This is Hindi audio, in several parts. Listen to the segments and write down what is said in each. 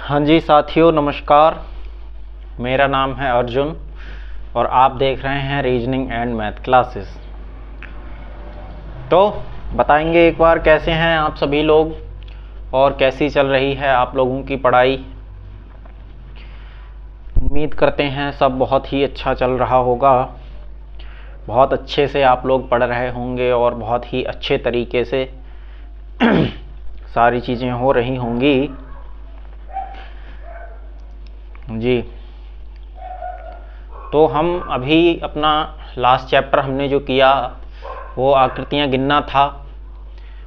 हाँ जी साथियों, नमस्कार। मेरा नाम है अर्जुन और आप देख रहे हैं रीजनिंग एंड मैथ क्लासेस। तो बताएंगे एक बार कैसे हैं आप सभी लोग और कैसी चल रही है आप लोगों की पढ़ाई। उम्मीद करते हैं सब बहुत ही अच्छा चल रहा होगा, बहुत अच्छे से आप लोग पढ़ रहे होंगे और बहुत ही अच्छे तरीके से सारी चीज़ें हो रही होंगी जी। तो हम अभी अपना लास्ट चैप्टर हमने जो किया वो आकृतियाँ गिनना था।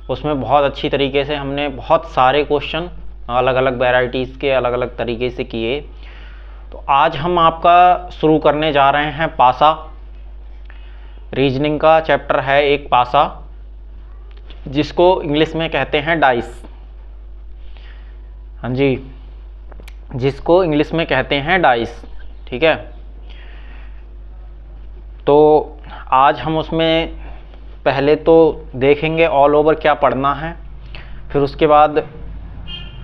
उसमें बहुत अच्छी तरीके से हमने बहुत सारे क्वेश्चन अलग अलग वैरायटीज़ के अलग अलग तरीके से किए। तो आज हम आपका शुरू करने जा रहे हैं पासा। रीजनिंग का चैप्टर है एक पासा, जिसको इंग्लिश में कहते हैं डाइस। हाँ जी, जिसको इंग्लिश में कहते हैं डाइस। ठीक है, तो आज हम उसमें पहले तो देखेंगे ऑल ओवर क्या पढ़ना है, फिर उसके बाद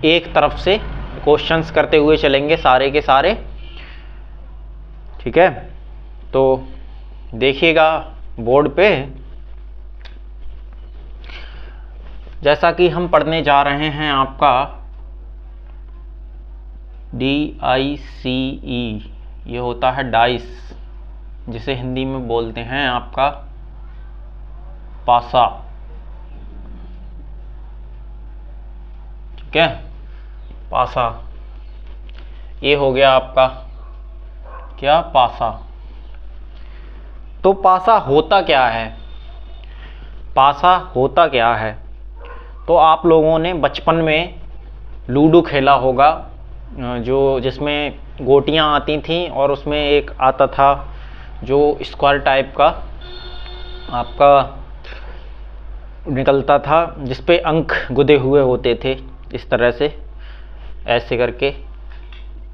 एक तरफ से क्वेश्चंस करते हुए चलेंगे सारे के सारे। ठीक है, तो देखिएगा बोर्ड पे। जैसा कि हम पढ़ने जा रहे हैं आपका DICE, ये होता है डाइस, जिसे हिंदी में बोलते हैं आपका पासा। ठीक है, पासा ये हो गया आपका क्या, पासा। तो पासा होता क्या है? पासा होता क्या है? तो आप लोगों ने बचपन में लूडो खेला होगा, जो जिसमें गोटियां आती थीं और उसमें एक आता था जो स्क्वायर टाइप का आपका निकलता था, जिस पे अंक गुदे हुए होते थे इस तरह से, ऐसे करके।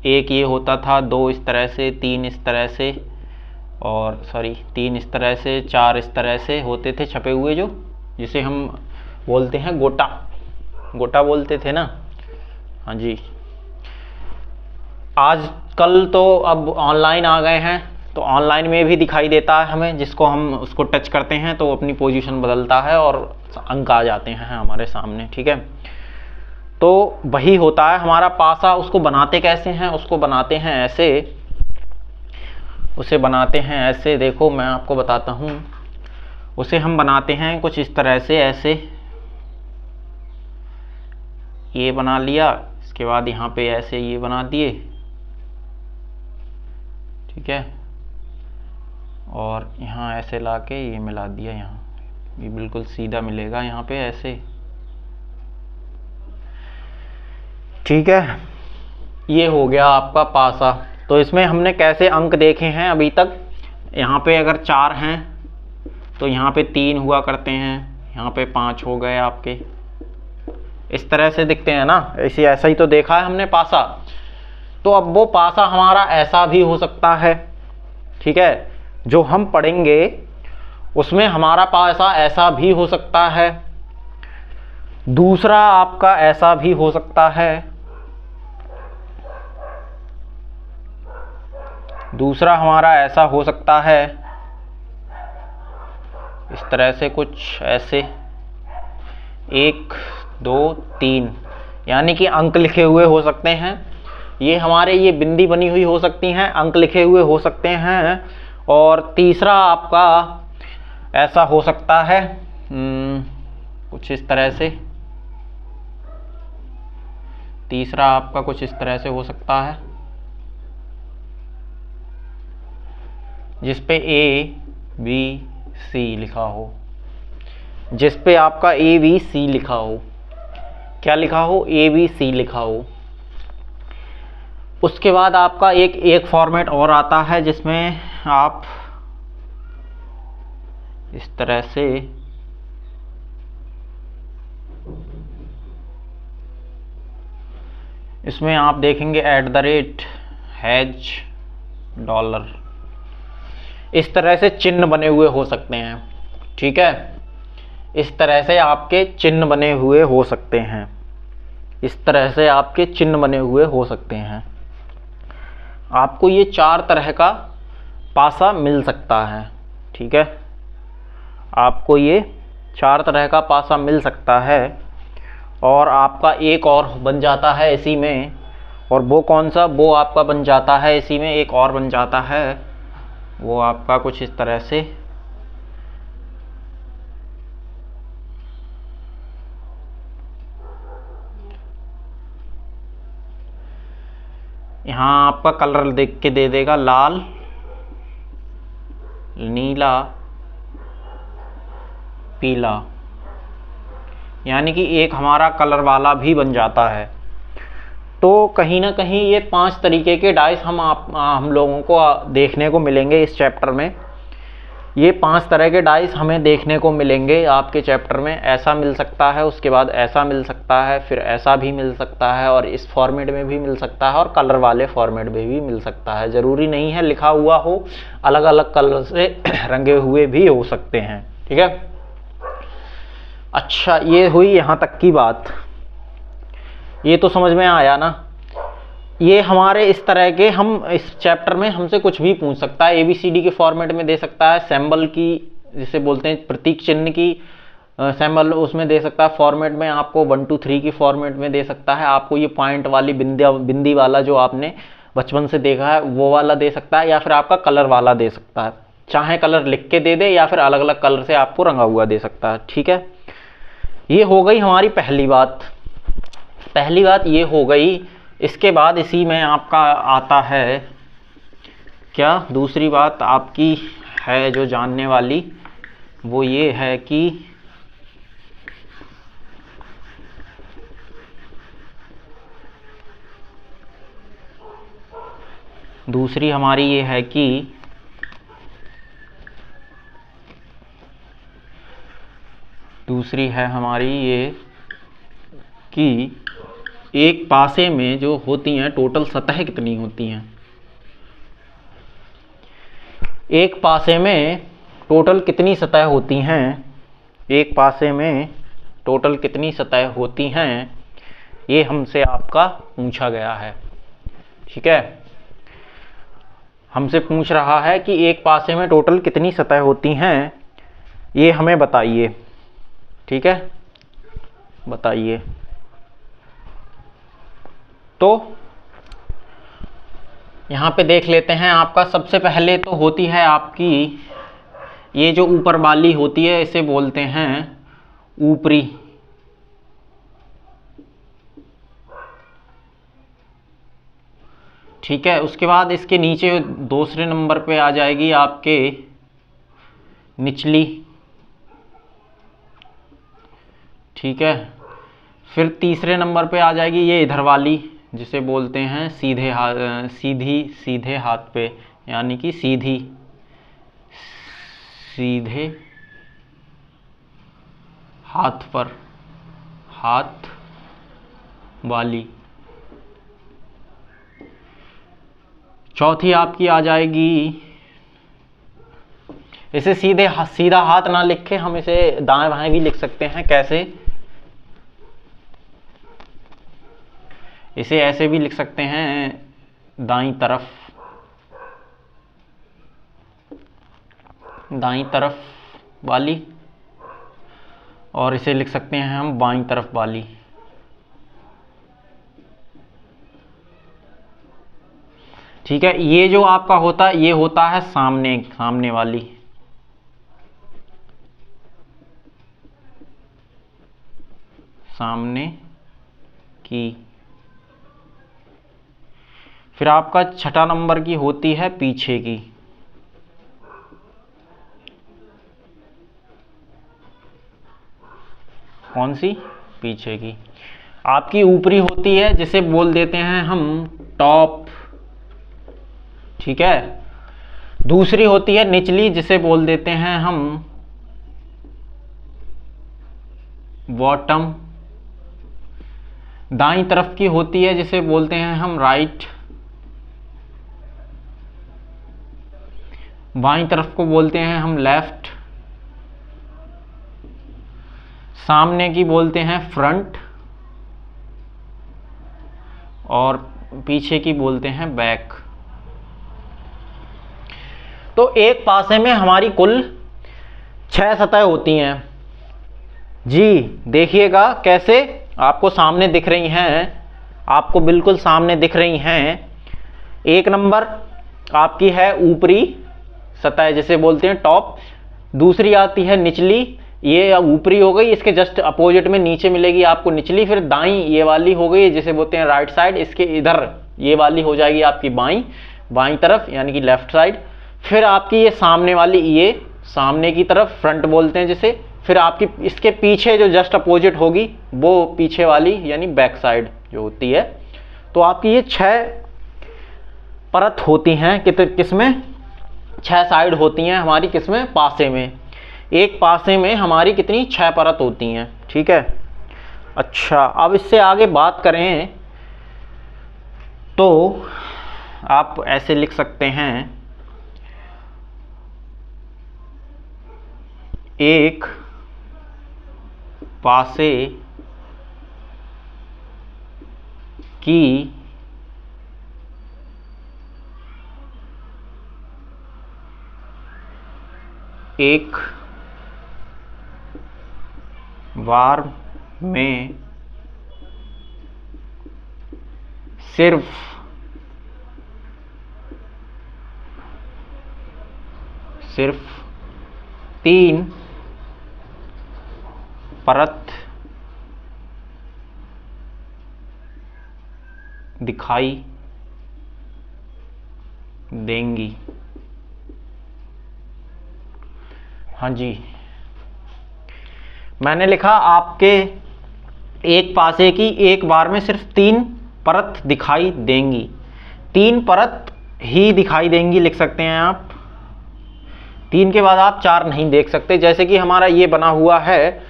एक ये होता था, दो इस तरह से, तीन इस तरह से, और तीन इस तरह से, चार इस तरह से होते थे छपे हुए, जो जिसे हम बोलते हैं गोटा। गोटा बोलते थे ना। हाँ जी, आजकल तो अब ऑनलाइन आ गए हैं, तो ऑनलाइन में भी दिखाई देता है हमें, जिसको हम उसको टच करते हैं तो अपनी पोजीशन बदलता है और अंक आ जाते हैं हमारे सामने। ठीक है, तो वही होता है हमारा पासा। उसको बनाते कैसे हैं? उसको बनाते हैं ऐसे, उसे बनाते हैं ऐसे। देखो मैं आपको बताता हूँ, उसे हम बनाते हैं कुछ इस तरह से, ऐसे ये बना लिया, इसके बाद यहाँ पे ऐसे ये बना दिए। ठीक है, और यहाँ ऐसे लाके ये मिला दिया, यहाँ ये बिल्कुल सीधा मिलेगा यहाँ पे ऐसे। ठीक है, ये हो गया आपका पासा। तो इसमें हमने कैसे अंक देखे हैं अभी तक। यहाँ पे अगर 4 हैं तो यहाँ पे 3 हुआ करते हैं, यहाँ पे 5 हो गए आपके, इस तरह से दिखते हैं ना। ऐसा ही तो देखा है हमने पासा। तो अब वो पासा हमारा ऐसा भी हो सकता है। ठीक है, जो हम पढ़ेंगे उसमें हमारा पासा ऐसा भी हो सकता है। दूसरा आपका ऐसा भी हो सकता है। दूसरा हमारा ऐसा हो सकता है, इस तरह से कुछ ऐसे, 1 2 3, यानी कि अंक लिखे हुए हो सकते हैं। ये हमारे ये बिंदी बनी हुई हो सकती हैं, अंक लिखे हुए हो सकते हैं। और तीसरा आपका ऐसा हो सकता है कुछ इस तरह से। तीसरा आपका कुछ इस तरह से हो सकता है, जिस पे ABC लिखा हो, जिस पे आपका ABC लिखा हो। क्या लिखा हो? ABC लिखा हो। उसके बाद आपका एक फॉर्मेट और आता है, जिसमें आप इस तरह से इसमें आप देखेंगे @ $, इस तरह से चिन्ह बने हुए हो सकते हैं। ठीक है, इस तरह से आपके चिन्ह बने हुए हो सकते हैं। इस तरह से आपके चिन्ह बने हुए हो सकते हैं। आपको ये 4 तरह का पासा मिल सकता है। ठीक है, आपको ये 4 तरह का पासा मिल सकता है। और आपका एक और बन जाता है इसी में, और वो कौन सा, वो आपका बन जाता है इसी में एक और बन जाता है, वो आपका कुछ इस तरह से यहाँ आपका कलर देख के दे देगा, लाल, नीला, पीला, यानी कि एक हमारा कलर वाला भी बन जाता है। तो कहीं ना कहीं ये 5 तरीके के डाइस हम लोगों को देखने को मिलेंगे इस चैप्टर में। ये 5 तरह के डाइस हमें देखने को मिलेंगे आपके चैप्टर में। ऐसा मिल सकता है, उसके बाद ऐसा मिल सकता है, फिर ऐसा भी मिल सकता है, और इस फॉर्मेट में भी मिल सकता है, और कलर वाले फॉर्मेट में भी मिल सकता है। ज़रूरी नहीं है लिखा हुआ हो, अलग अलग कलर से रंगे हुए भी हो सकते हैं। ठीक है, अच्छा, ये हुई यहाँ तक की बात। ये तो समझ में आया ना। ये हमारे इस तरह के, हम इस चैप्टर में हमसे कुछ भी पूछ सकता है। ABCD के फॉर्मेट में दे सकता है, सिंबल की जिसे बोलते हैं प्रतीक चिन्ह की सिंबल उसमें दे सकता है फॉर्मेट में, आपको 1 2 3 की फॉर्मेट में दे सकता है, आपको ये पॉइंट वाली बिंदी वाला जो आपने बचपन से देखा है वो वाला दे सकता है, या फिर आपका कलर वाला दे सकता है। चाहे कलर लिख के दे दे या फिर अलग अलग कलर से आपको रंगा हुआ दे सकता है। ठीक है, ये हो गई हमारी पहली बात। पहली बात ये हो गई। इसके बाद इसी में आपका आता है क्या, दूसरी बात आपकी है जो जानने वाली, वो ये है कि दूसरी हमारी ये है कि दूसरी है हमारी ये कि एक पासे में जो होती हैं टोटल सतह कितनी होती हैं। एक पासे में टोटल कितनी सतह होती हैं, एक पासे में टोटल कितनी सतह होती हैं, ये हमसे आपका पूछा गया है। ठीक है, हमसे पूछ रहा है कि एक पासे में टोटल कितनी सतह होती हैं, ये हमें बताइए। ठीक है, बताइए। तो यहाँ पे देख लेते हैं। आपका सबसे पहले तो होती है आपकी ये जो ऊपर वाली होती है, इसे बोलते हैं ऊपरी। ठीक है, उसके बाद इसके नीचे दूसरे नंबर पे आ जाएगी आपके निचली। ठीक है, फिर तीसरे नंबर पे आ जाएगी ये इधर वाली, जिसे बोलते हैं सीधे हाथ पे, यानी कि सीधे हाथ पर, हाथ वाली। चौथी आपकी आ जाएगी, इसे सीधा हाथ ना लिखे, हम इसे दाएं बाएं भी लिख सकते हैं। कैसे, इसे ऐसे भी लिख सकते हैं, दाईं तरफ वाली, और इसे लिख सकते हैं हम बाईं तरफ वाली। ठीक है, ये जो आपका होता है ये होता है सामने वाली। सामने की। फिर आपका छठा नंबर की होती है पीछे की। कौन सी, पीछे की। आपकी ऊपरी होती है जिसे बोल देते हैं हम टॉप। ठीक है, दूसरी होती है निचली जिसे बोल देते हैं हम बॉटम। दाईं तरफ की होती है जिसे बोलते हैं हम राइट। बाईं तरफ को बोलते हैं हम लेफ्ट। सामने की बोलते हैं फ्रंट। और पीछे की बोलते हैं बैक। तो एक पासे में हमारी कुल 6 सतह होती हैं जी। देखिएगा कैसे आपको सामने दिख रही हैं, आपको बिल्कुल सामने दिख रही हैं। एक नंबर आपकी है ऊपरी सतह जिसे बोलते हैं टॉप, दूसरी आती है निचली, ये ऊपरी हो गई, इसके जस्ट अपोजिट में नीचे मिलेगी आपको निचली। फिर दाई ये वाली हो गई जिसे बोलते हैं राइट साइड, इसके इधर ये वाली हो जाएगी आपकी बाई तरफ यानी कि लेफ्ट साइड। फिर आपकी ये सामने वाली, ये सामने की तरफ फ्रंट बोलते हैं जिसे। फिर आपकी इसके पीछे जो जस्ट अपोजिट होगी वो पीछे वाली यानी बैक साइड जो होती है। तो आपकी ये 6 परत होती हैं किसमें, 6 साइड होती हैं हमारी किसमें, पासे में। एक पासे में हमारी कितनी 6 परत होती हैं, ठीक है। अच्छा, अब इससे आगे बात करें तो आप ऐसे लिख सकते हैं, एक पासे की एक वार में सिर्फ तीन परत दिखाई देंगी। हाँ जी, मैंने लिखा आपके एक पासे की एक बार में सिर्फ 3 परत दिखाई देंगी। 3 परत ही दिखाई देंगी लिख सकते हैं आप। 3 के बाद आप 4 नहीं देख सकते। जैसे कि हमारा ये बना हुआ है,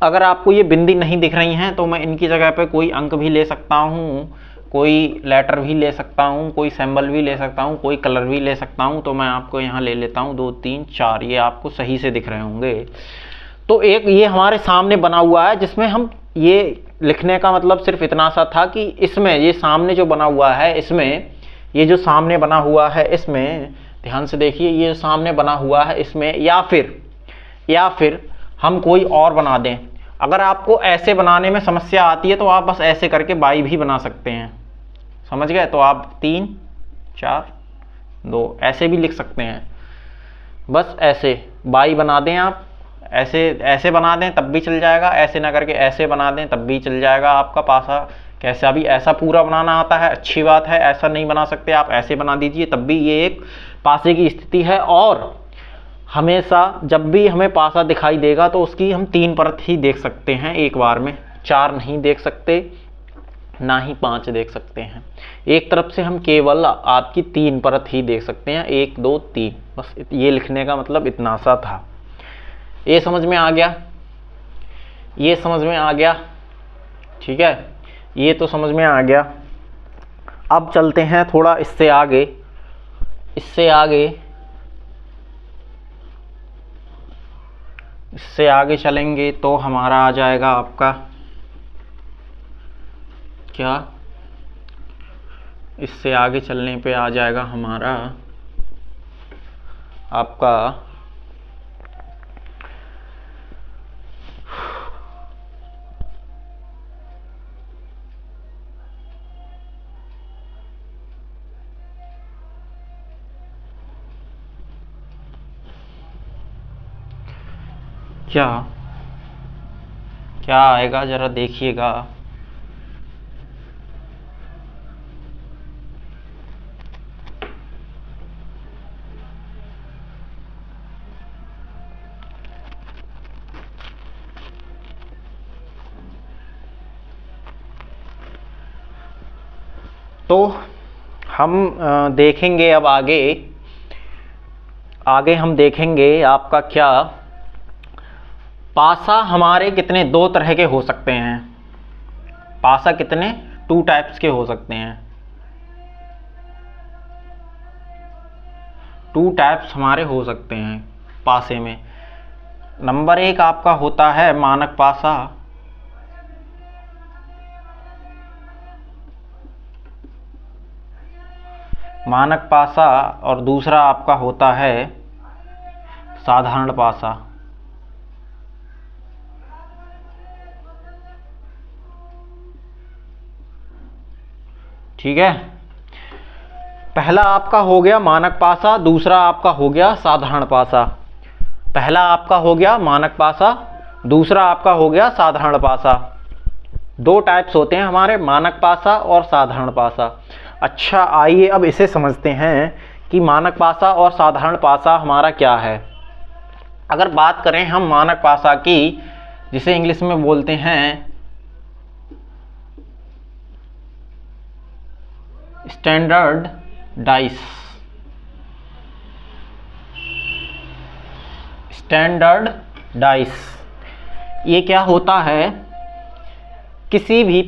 अगर आपको ये बिंदी नहीं दिख रही हैं तो मैं इनकी जगह पे कोई अंक भी ले सकता हूँ, कोई लेटर भी ले सकता हूँ, कोई सिंबल भी ले सकता हूँ, कोई कलर भी ले सकता हूँ। तो मैं आपको यहाँ ले लेता हूँ 2 3 4, ये आपको सही से दिख रहे होंगे। तो एक ये हमारे सामने बना हुआ है जिसमें हम ये लिखने का मतलब सिर्फ इतना सा था कि इसमें ये सामने जो बना हुआ है, इसमें ये जो सामने बना हुआ है इसमें ध्यान से देखिए, ये जो सामने बना हुआ है इसमें या फिर हम कोई और बना दें। अगर आपको ऐसे बनाने में समस्या आती है तो आप बस ऐसे करके बाई भी बना सकते हैं, समझ गए। तो आप 3 4 2 ऐसे भी लिख सकते हैं, बस ऐसे बाई बना दें आप, ऐसे बना दें तब भी चल जाएगा, ऐसे ना करके ऐसे बना दें तब भी चल जाएगा। आपका पासा कैसा भी, ऐसा पूरा बनाना आता है अच्छी बात है, ऐसा नहीं बना सकते आप ऐसे बना दीजिए तब भी ये एक पासे की स्थिति है। और हमेशा जब भी हमें पासा दिखाई देगा तो उसकी हम 3 परत ही देख सकते हैं एक बार में, 4 नहीं देख सकते, ना ही 5 देख सकते हैं। एक तरफ से हम केवल आपकी 3 परत ही देख सकते हैं, 1 2 3, बस ये लिखने का मतलब इतना सा था। ये समझ में आ गया, ये समझ में आ गया, ठीक है, ये तो समझ में आ गया। अब चलते हैं थोड़ा इससे आगे चलेंगे तो हमारा आ जाएगा आपका क्या, इससे आगे चलने पे आ जाएगा हमारा आपका क्या आएगा जरा देखिएगा। तो हम देखेंगे अब आगे हम देखेंगे आपका क्या, पासा हमारे कितने 2 तरह के हो सकते हैं। पासा कितने 2 टाइप्स के हो सकते हैं, 2 टाइप्स हमारे हो सकते हैं पासे में। नंबर 1 आपका होता है मानक पासा, मानक पासा और दूसरा आपका होता है साधारण पासा। ठीक है, पहला आपका हो गया मानक पासा, दूसरा आपका हो गया साधारण पासा। पहला आपका हो गया मानक पासा, दूसरा आपका हो गया साधारण पासा। दो टाइप्स होते हैं हमारे, मानक पासा और साधारण पासा। अच्छा, आइए अब इसे समझते हैं कि मानक पासा और साधारण पासा हमारा क्या है। अगर बात करें हम मानक पासा की, जिसे इंग्लिश में बोलते हैं स्टैंडर्ड डाइस, स्टैंडर्ड डाइस, ये क्या होता है, किसी भी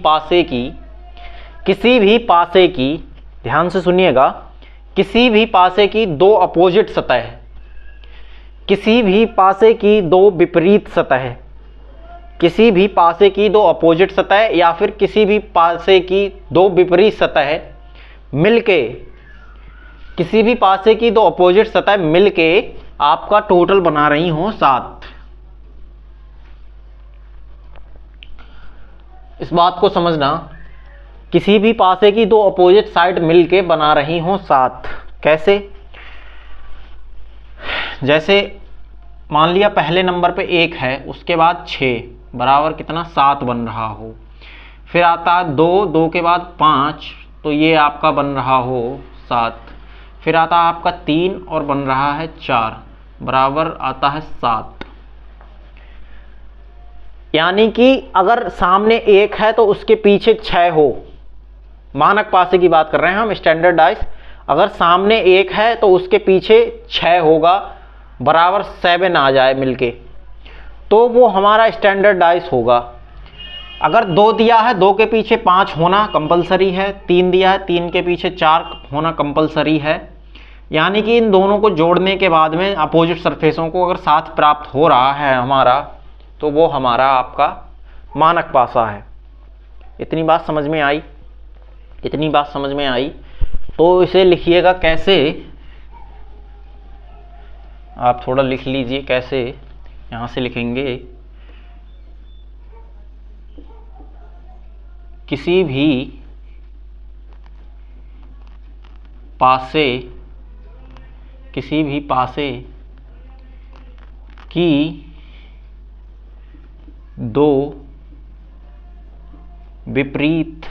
पासे की ध्यान से सुनिएगा, किसी भी पासे की दो अपोजिट सतह, किसी भी पासे की दो विपरीत सतह, किसी भी पासे की दो अपोजिट सतह या फिर किसी भी पासे की दो विपरीत सतह मिलके, किसी भी पासे की दो अपोजिट सतह मिलके आपका टोटल बना रही हो 7। इस बात को समझना, किसी भी पासे की दो अपोजिट साइड मिलके बना रही हो 7। कैसे? जैसे मान लिया पहले नंबर पे 1 है, उसके बाद 6 बराबर कितना 7 बन रहा हो, फिर आता है 2, 2 के बाद 5, तो ये आपका बन रहा हो 7, फिर आता है आपका 3 और बन रहा है 4 बराबर आता है 7। यानी कि अगर सामने 1 है तो उसके पीछे 6 हो, मानक पासे की बात कर रहे हैं हम, स्टैंडर्ड डाइस। अगर सामने 1 है तो उसके पीछे 6 होगा बराबर 7 आ जाए मिलके, तो वो हमारा स्टैंडर्ड डाइस होगा। अगर 2 दिया है, 2 के पीछे 5 होना कंपलसरी है, 3 दिया है, 3 के पीछे 4 होना कंपलसरी है। यानी कि इन दोनों को जोड़ने के बाद में अपोजिट सरफेसों को अगर साथ प्राप्त हो रहा है हमारा, तो वो हमारा आपका मानक पासा है। इतनी बात समझ में आई? इतनी बात समझ में आई? तो इसे लिखिएगा कैसे, आप थोड़ा लिख लीजिए कैसे। यहाँ से लिखेंगे किसी भी पासे की दो विपरीत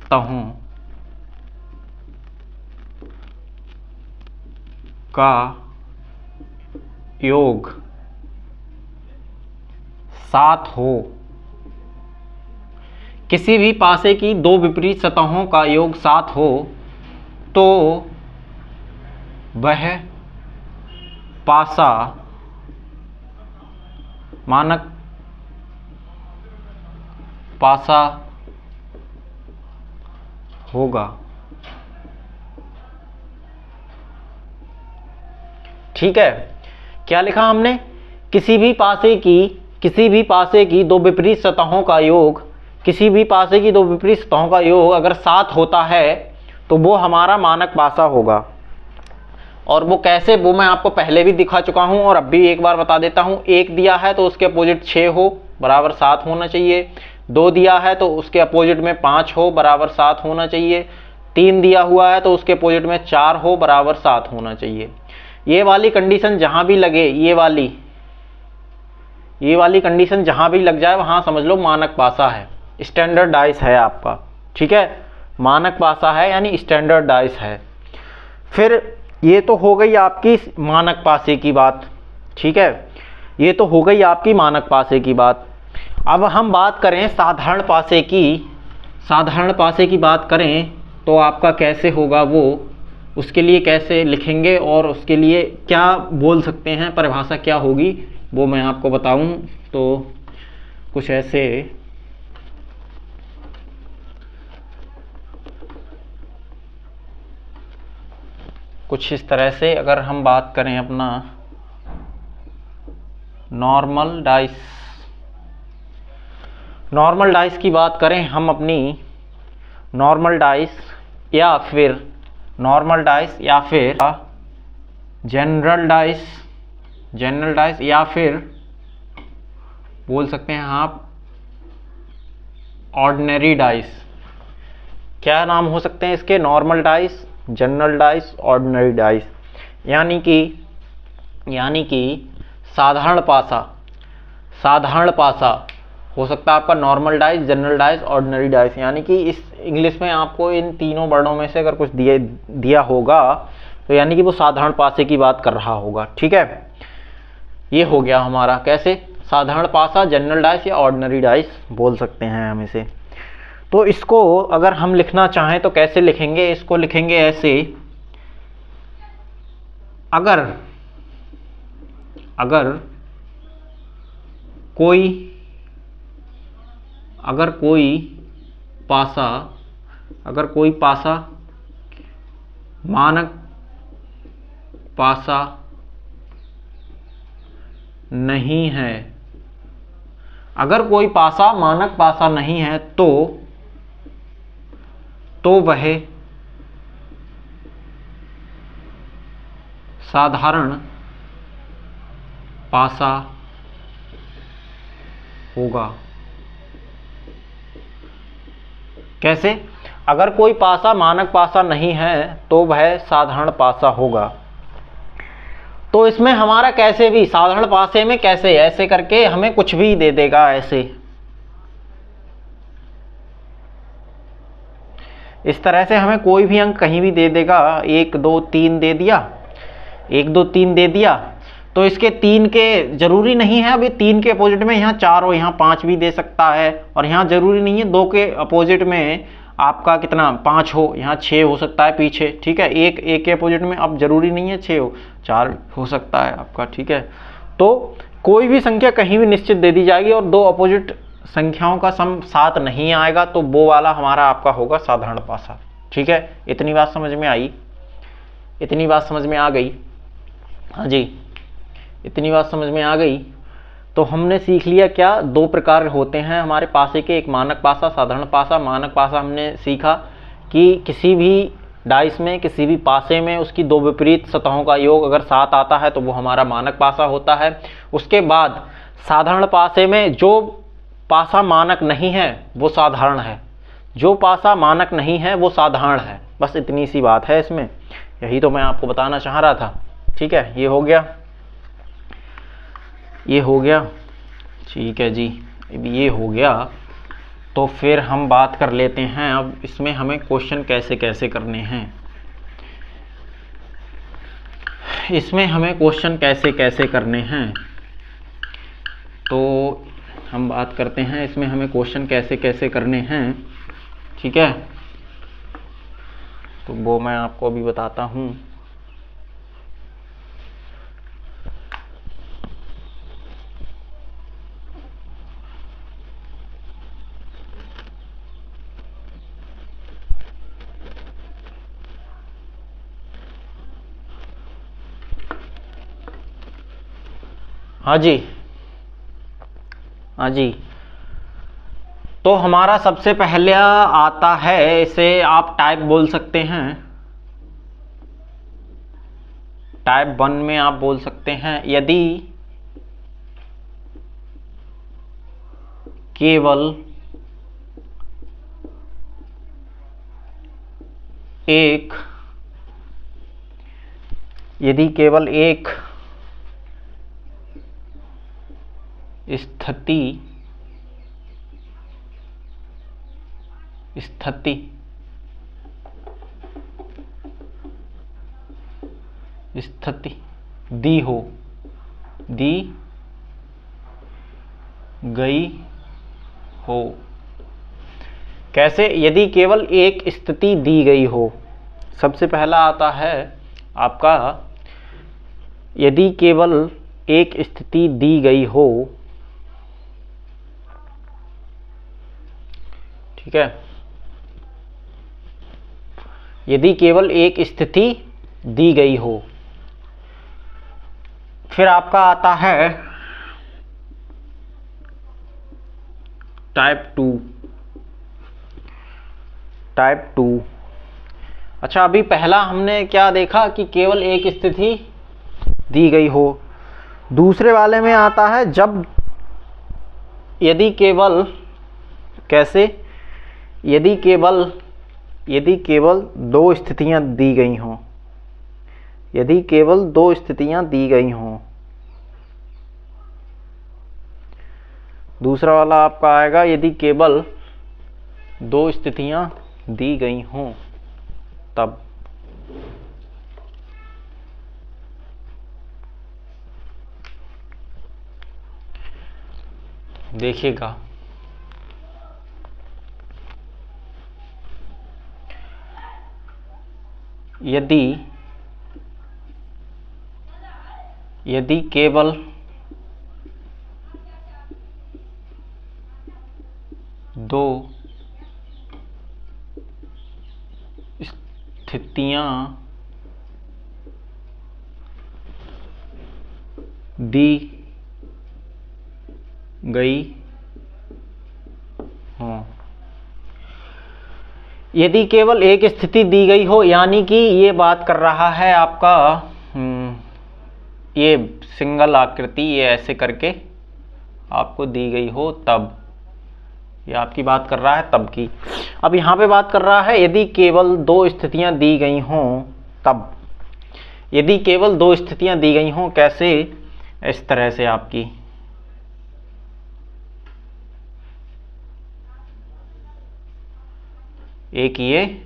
सतहों का योग 7 हो, किसी भी पासे की दो विपरीत सतहों का योग 7 हो, तो वह पासा मानक पासा होगा। ठीक है, क्या लिखा हमने? किसी भी पासे की दो विपरीत सतहों का योग, किसी भी पासे की दो विपरीत सतहों का योग अगर 7 होता है तो वो हमारा मानक पासा होगा। और वो कैसे, वो मैं आपको पहले भी दिखा चुका हूं और अब भी एक बार बता देता हूं। 1 दिया है तो उसके अपोजिट 6 हो बराबर 7 होना चाहिए। 2 दिया है तो उसके अपोजिट में 5 हो बराबर 7 होना चाहिए। 3 दिया हुआ है तो उसके अपोजिट में 4 हो बराबर 7 होना चाहिए। ये वाली कंडीशन जहां भी लगे, ये वाली कंडीशन जहां भी लग जाए वहां समझ लो मानक पासा है, स्टैंडर्ड डाइस है आपका। ठीक है, मानक पासा है यानी स्टैंडर्ड डाइस है। फिर ये तो हो गई आपकी मानक पासे की बात। ठीक है, ये तो हो गई आपकी मानक पासे की बात। अब हम बात करें साधारण पासे की। साधारण पासे की बात करें तो आपका कैसे होगा वो, उसके लिए कैसे लिखेंगे और उसके लिए क्या बोल सकते हैं, परिभाषा क्या होगी वो मैं आपको बताऊं। तो कुछ ऐसे, कुछ इस तरह से अगर हम बात करें अपना नॉर्मल डाइस की बात करें हम अपनी नॉर्मल डाइस या फिर नॉर्मल डाइस या फिर जनरल डाइस या फिर बोल सकते हैं आप ऑर्डिनरी डाइस। क्या नाम हो सकते हैं इसके? Normal dice, general dice, ordinary dice. यानी कि साधारण पासा हो सकता है आपका normal dice, general dice, ordinary dice. यानी कि इस इंग्लिश में आपको इन तीनों वर्णों में से अगर कुछ दिया होगा तो यानी कि वो साधारण पासे की बात कर रहा होगा। ठीक है, ये हो गया हमारा कैसे साधारण पासा, जनरल डाइस या ऑर्डिनरी डाइस बोल सकते हैं हम इसे। तो इसको अगर हम लिखना चाहें तो कैसे लिखेंगे? इसको लिखेंगे ऐसे, अगर कोई पासा मानक पासा नहीं है, अगर कोई पासा मानक पासा नहीं है तो वह साधारण पासा होगा। कैसे? अगर कोई पासा मानक पासा नहीं है तो वह साधारण पासा होगा। तो इसमें हमारा कैसे भी साधारण पासे में कैसे ऐसे करके हमें कुछ भी दे देगा। ऐसे इस तरह से हमें कोई भी अंक कहीं भी दे देगा। 1 2 3 दे दिया, 1 2 3 दे दिया। तो इसके 3 के जरूरी नहीं है, अभी 3 के अपोजिट में यहाँ 4 हो, यहाँ 5 भी दे सकता है। और यहाँ जरूरी नहीं है 2 के अपोजिट में आपका कितना 5 हो, यहाँ 6 हो सकता है पीछे। ठीक है, एक के अपोजिट में अब जरूरी नहीं है 6 हो, 4 हो सकता है आपका। ठीक है, तो कोई भी संख्या कहीं भी निश्चित दे दी जाएगी और 2 अपोजिट संख्याओं का सम 7 नहीं आएगा तो वो वाला हमारा आपका होगा साधारण पासा। ठीक है, इतनी बात समझ में आई? इतनी बात समझ में आ गई? हाँ जी, इतनी बात समझ में आ गई। तो हमने सीख लिया क्या 2 प्रकार होते हैं हमारे पासे के, एक मानक पासा, साधारण पासा। मानक पासा हमने सीखा कि किसी भी डाइस में, किसी भी पासे में उसकी 2 विपरीत सतहों का योग अगर 7 आता है तो वो हमारा मानक पासा होता है। उसके बाद साधारण पासे में जो पासा मानक नहीं है वो साधारण है, जो पासा मानक नहीं है वो साधारण है। बस इतनी सी बात है इसमें, यही तो मैं आपको बताना चाह रहा था। ठीक है, ये हो गया, ये हो गया। ठीक है जी, अब ये हो गया तो फिर हम बात कर लेते हैं अब इसमें हमें क्वेश्चन कैसे कैसे करने हैं। इसमें हमें क्वेश्चन कैसे कैसे करने हैं तो हम बात करते हैं इसमें हमें क्वेश्चन कैसे कैसे करने हैं। ठीक है, तो वो मैं आपको अभी बताता हूँ। हाँ जी, हाँ जी, तो हमारा सबसे पहले आता है, इसे आप टाइप बोल सकते हैं। टाइप 1 में आप बोल सकते हैं, यदि केवल एक स्थिति दी गई हो। कैसे? यदि केवल एक स्थिति दी गई हो। सबसे पहला आता है आपका, यदि केवल एक स्थिति दी गई हो। ठीक है, यदि केवल एक स्थिति दी गई हो। फिर आपका आता है टाइप 2। अच्छा, अभी पहला हमने क्या देखा कि केवल एक स्थिति दी गई हो। दूसरे वाले में आता है जब यदि केवल, कैसे, यदि केवल दो स्थितियां दी गई हों, यदि केवल दो स्थितियां दी गई हों। दूसरा वाला आपका आएगा यदि केवल दो स्थितियां दी गई हों तब। देखिएगा, यदि केवल दो स्थितियां दी गई हों। यदि केवल एक स्थिति दी गई हो, यानी कि ये बात कर रहा है आपका ये सिंगल आकृति, ये ऐसे करके आपको दी गई हो तब, ये आपकी बात कर रहा है तब की। अब यहाँ पे बात कर रहा है यदि केवल दो स्थितियां दी गई हों तब। यदि केवल दो स्थितियां दी गई हों, कैसे, इस तरह से आपकी, एक ये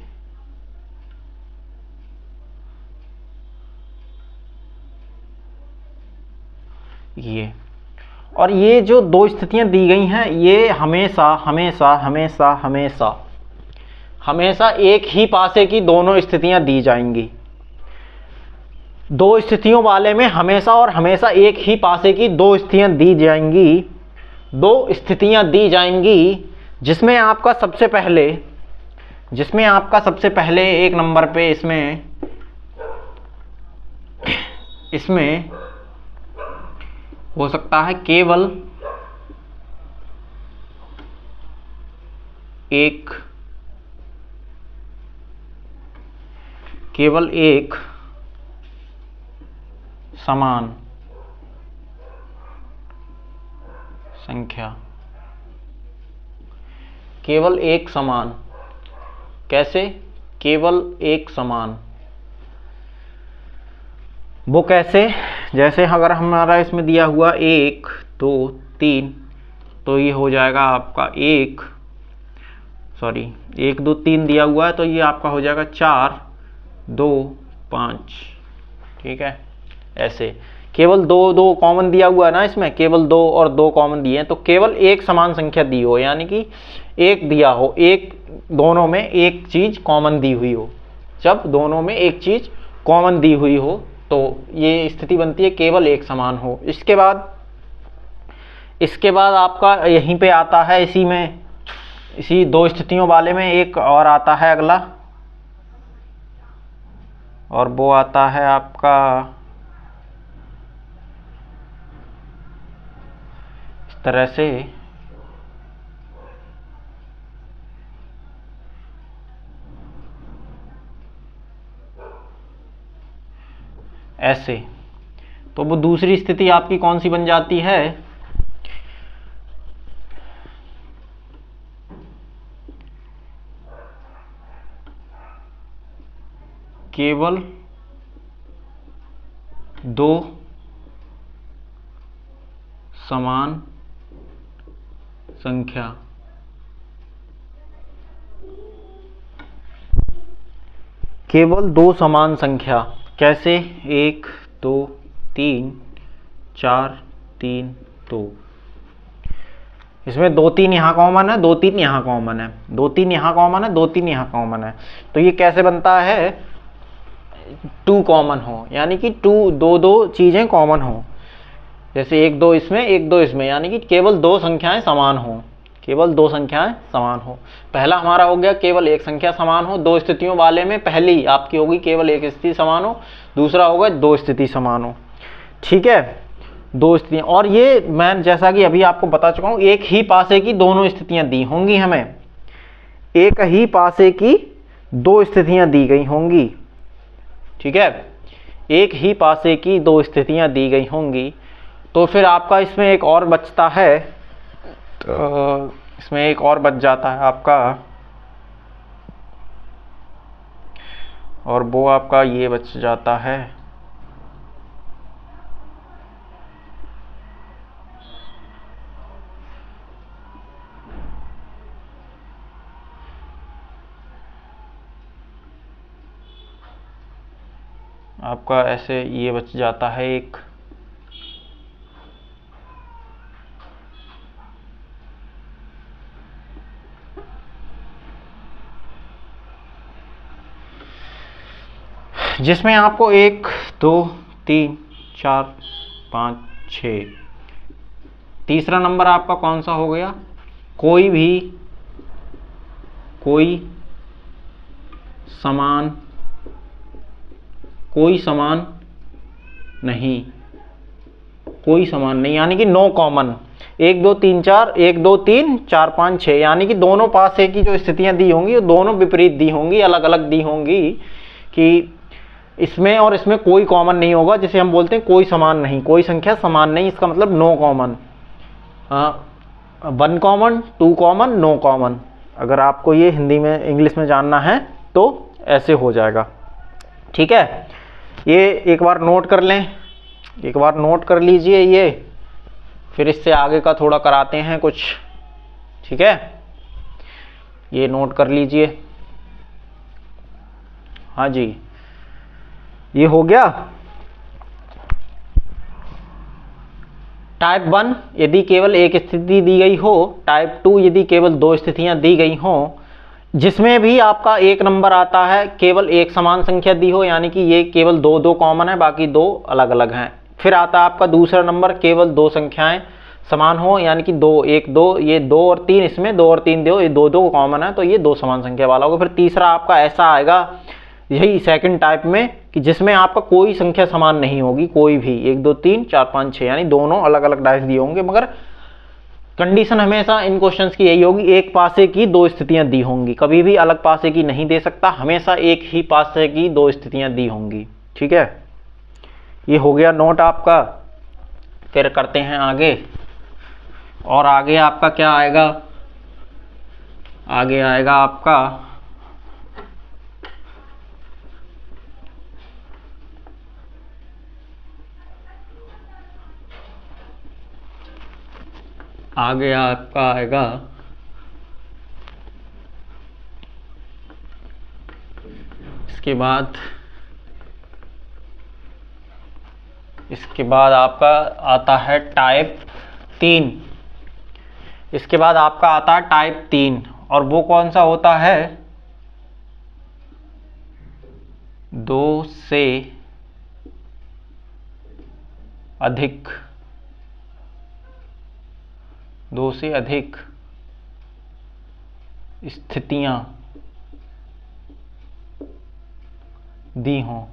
और ये जो दो स्थितियां दी गई हैं ये हमेशा हमेशा हमेशा हमेशा हमेशा एक ही पासे की दोनों स्थितियां दी जाएंगी। दो स्थितियों वाले में हमेशा और हमेशा एक ही पासे की दो स्थितियां दी जाएंगी, दो स्थितियां दी जाएंगी जिसमें आपका सबसे पहले एक नंबर पे इसमें हो सकता है केवल एक समान संख्या, केवल एक समान, कैसे, केवल एक समान, वो कैसे, जैसे अगर हमारा इसमें दिया हुआ 1 2 3 तो ये हो जाएगा आपका 1 2 3 दिया हुआ है तो ये आपका हो जाएगा 4 2 5। ठीक है, ऐसे केवल दो कॉमन दिया हुआ है ना, इसमें केवल 2 और 2 कॉमन दिए हैं तो केवल एक समान संख्या दी हो, यानी कि एक दिया हो, एक दोनों में एक चीज कॉमन दी हुई हो। जब दोनों में एक चीज कॉमन दी हुई हो तो ये स्थिति बनती है केवल एक समान हो। इसके बाद आपका यहीं पे आता है, इसी दो स्थितियों वाले में एक और आता है अगला, और वो आता है आपका इस तरह से, ऐसे। तो वो दूसरी स्थिति आपकी कौन सी बन जाती है, केवल दो समान संख्या, केवल दो समान संख्या, कैसे, 1 2 3 4 3 2। इसमें 2 3 यहाँ कॉमन है, 2 3 यहाँ कॉमन है, 2 3 यहाँ कॉमन है, 2 3 यहाँ कॉमन है। तो ये कैसे बनता है, 2 कॉमन हो, यानी कि दो चीजें कॉमन हो, जैसे 1 2 इसमें 1 2 इसमें, यानी कि केवल दो संख्याएं समान हो, केवल दो संख्याएं समान हो। पहला हमारा हो गया केवल एक संख्या समान हो, दो स्थितियों वाले में पहली आपकी होगी केवल एक स्थिति समान हो, दूसरा होगा दो स्थिति समान हो। ठीक है, दो स्थितियां, और ये मैं जैसा कि अभी आपको बता चुका हूं, एक ही पासे की दोनों स्थितियां दी होंगी हमें, एक ही पासे की दो स्थितियां दी गई होंगी। ठीक है, एक ही पासे की दो स्थितियां दी गई होंगी। तो फिर आपका इसमें एक और बचता है, तो इसमें एक और बच जाता है आपका, और वो आपका ये बच जाता है। आपका ऐसे ये बच जाता है एक, जिसमें आपको 1 2 3 4 5 6, तीसरा नंबर आपका कौन सा हो गया, कोई समान नहीं, कोई समान नहीं, यानी कि नो कॉमन। 1 2 3 4, 1 2 3 4 5 6, यानी कि दोनों पासे की जो स्थितियां दी होंगी वो दोनों विपरीत दी होंगी, अलग अलग दी होंगी, कि इसमें और इसमें कोई कॉमन नहीं होगा, जिसे हम बोलते हैं कोई समान नहीं, कोई संख्या समान नहीं, इसका मतलब no common. 1 common, 2 common, no common. अगर आपको ये हिंदी में इंग्लिश में जानना है तो ऐसे हो जाएगा। ठीक है, ये एक बार नोट कर लें, एक बार नोट कर लीजिए ये, फिर इससे आगे का थोड़ा कराते हैं कुछ। ठीक है, ये नोट कर लीजिए। हाँ जी, ये हो गया। टाइप 1 यदि केवल एक स्थिति दी गई हो, टाइप 2 यदि केवल दो स्थितियां दी गई हो, जिसमें भी आपका एक नंबर आता है केवल एक समान संख्या दी हो, यानी कि ये केवल दो दो कॉमन है, बाकी दो अलग अलग हैं। फिर आता है आपका दूसरा नंबर केवल दो संख्याएं समान हो, यानी कि 2 1 2, ये 2 और 3, इसमें 2 और 3 दो, ये 2 2 कॉमन है, तो ये दो समान संख्या वाला होगा। फिर तीसरा आपका ऐसा आएगा, यही सेकंड टाइप में, कि जिसमें आपका कोई संख्या समान नहीं होगी, कोई भी 1 2 3 4 5 6, यानी दोनों अलग अलग डाइस दिए होंगे, मगर कंडीशन हमेशा इन क्वेश्चंस की यही होगी, एक पासे की दो स्थितियां दी होंगी, कभी भी अलग पासे की नहीं दे सकता, हमेशा एक ही पासे की दो स्थितियां दी होंगी। ठीक है, ये हो गया नोट आपका। फिर करते हैं आगे, और आगे आपका क्या आएगा, आगे आएगा आपका आएगा इसके बाद आपका आता है टाइप 3। इसके बाद आपका आता है टाइप 3, और वो कौन सा होता है, 2 से अधिक स्थितियां दी हों।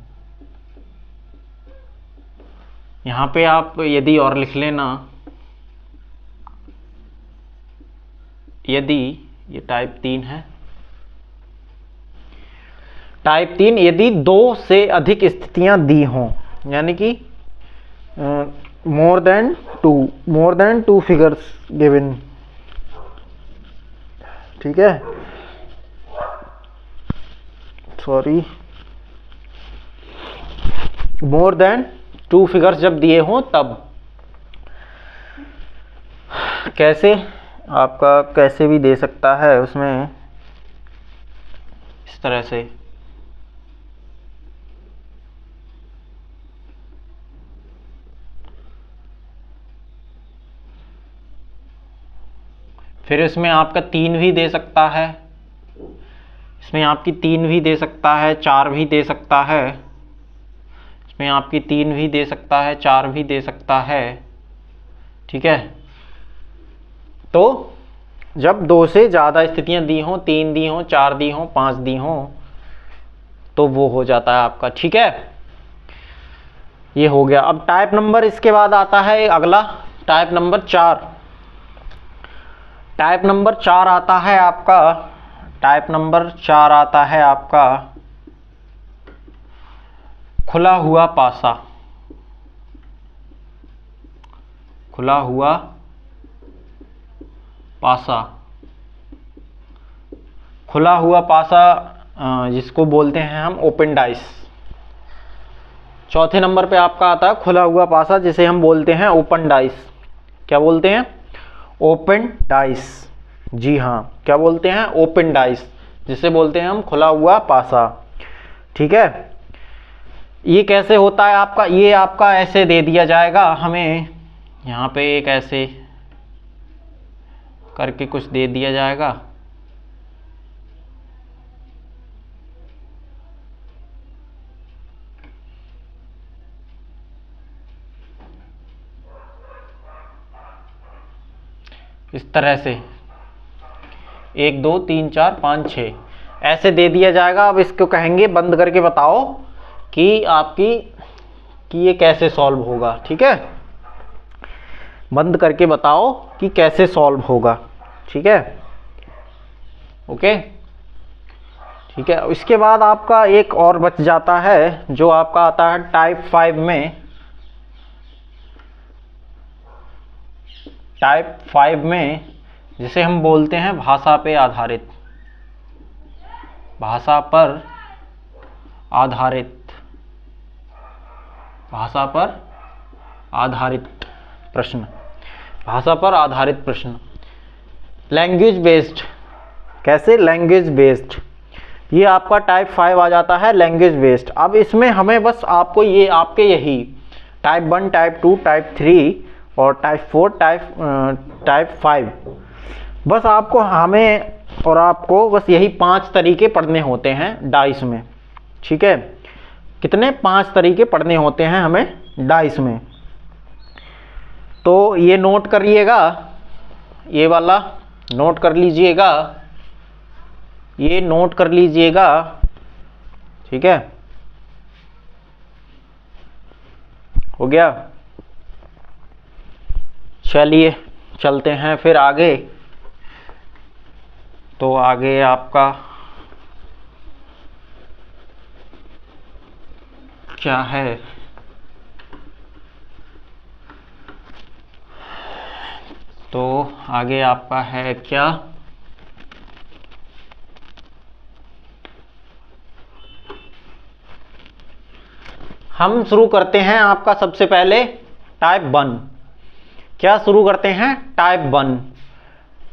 यहां पे आप यदि और लिख लेना, यदि, ये टाइप 3 है, टाइप 3 यदि 2 से अधिक स्थितियां दी हों, यानी कि more than two figures given. ठीक है, सॉरी, मोर देन 2 फिगर्स जब दिए हों तब। कैसे, आपका कैसे भी दे सकता है उसमें, इस तरह से, फिर इसमें आपका 3 भी दे सकता है, इसमें आपकी 3 भी दे सकता है, 4 भी दे सकता है, इसमें आपकी 3 भी दे सकता है, 4 भी दे सकता है। ठीक है, तो जब 2 से ज़्यादा स्थितियां दी हों, 3 दी हों, 4 दी हों, 5 दी हों, तो वो हो जाता है आपका। ठीक है, ये हो गया। अब टाइप नंबर, इसके बाद आता है अगला टाइप नंबर 4। टाइप नंबर 4 आता है आपका, टाइप नंबर 4 आता है आपका खुला हुआ पासा। खुला हुआ पासा, खुला हुआ पासा जिसको बोलते हैं हम ओपन डाइस। चौथे नंबर पे आपका आता है खुला हुआ पासा जिसे हम बोलते हैं ओपन डाइस। क्या बोलते हैं? Open dice. जी हाँ, क्या बोलते हैं? ओपन डाइस, जिसे बोलते हैं हम खुला हुआ पासा। ठीक है, ये कैसे होता है आपका? ये आपका ऐसे दे दिया जाएगा हमें, यहाँ पे एक ऐसे करके कुछ दे दिया जाएगा। इस तरह से 1 2 3 4 5 6 ऐसे दे दिया जाएगा। अब इसको कहेंगे बंद करके बताओ कि ये कैसे सॉल्व होगा। ठीक है, बंद करके बताओ कि कैसे सॉल्व होगा। ठीक है, ओके। ठीक है, इसके बाद आपका एक और बच जाता है जो आपका आता है टाइप 5 में। टाइप 5 में जिसे हम बोलते हैं भाषा पे आधारित। भाषा पर आधारित, भाषा पर आधारित प्रश्न, भाषा पर आधारित प्रश्न। लैंग्वेज बेस्ड, कैसे? Language based. ये आपका टाइप 5 आ जाता है, लैंग्वेज बेस्ड। अब इसमें हमें बस आपको ये आपके यही टाइप 1, टाइप 2, टाइप 3 और टाइप 4, टाइप 5, बस आपको हमें और आपको बस यही 5 तरीके पढ़ने होते हैं डाइस में। ठीक है, कितने? 5 तरीके पढ़ने होते हैं हमें डाइस में। तो ये नोट करिएगा, ये वाला नोट कर लीजिएगा, ये नोट कर लीजिएगा। ठीक है, हो गया? चलिए चलते हैं फिर आगे। तो आगे आपका क्या है? तो आगे आपका है क्या? हम शुरू करते हैं आपका सबसे पहले टाइप 1। क्या शुरू करते हैं? टाइप 1।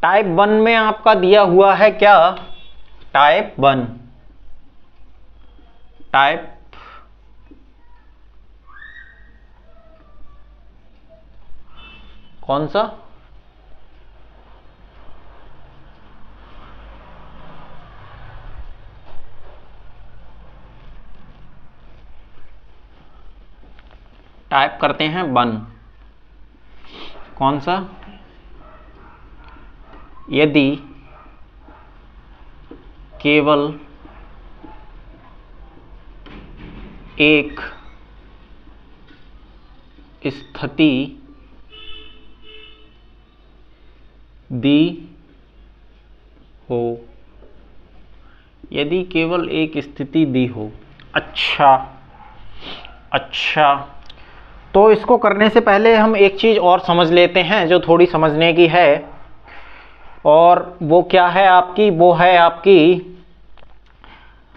टाइप 1 में आपका दिया हुआ है क्या? टाइप 1। टाइप कौन सा? टाइप करते हैं 1। कौन सा? यदि केवल एक स्थिति दी हो, यदि केवल एक स्थिति दी हो। अच्छा, तो इसको करने से पहले हम एक चीज़ और समझ लेते हैं जो थोड़ी समझने की है, और वो क्या है आपकी? वो है आपकी,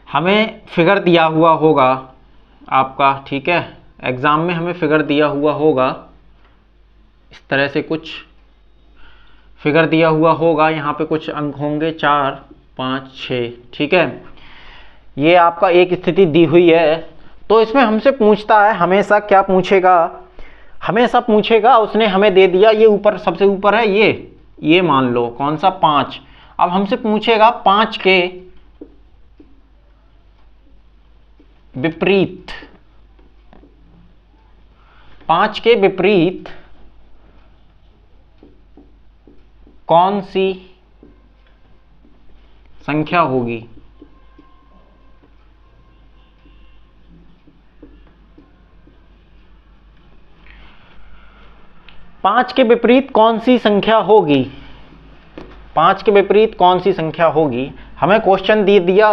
हमें फिगर दिया हुआ होगा आपका। ठीक है, एग्ज़ाम में हमें फिगर दिया हुआ होगा, इस तरह से कुछ फिगर दिया हुआ होगा। यहाँ पे कुछ अंक होंगे 4 5 6। ठीक है, ये आपका एक स्थिति दी हुई है। तो इसमें हमसे पूछता है हमेशा, क्या पूछेगा? हमेशा पूछेगा, उसने हमें दे दिया ये ऊपर, सबसे ऊपर है ये मान लो कौन सा? 5। अब हमसे पूछेगा 5 के विपरीत, 5 के विपरीत कौन सी संख्या होगी? पांच के विपरीत कौन सी संख्या होगी? 5 के विपरीत कौन सी संख्या होगी? हमें क्वेश्चन दे दिया,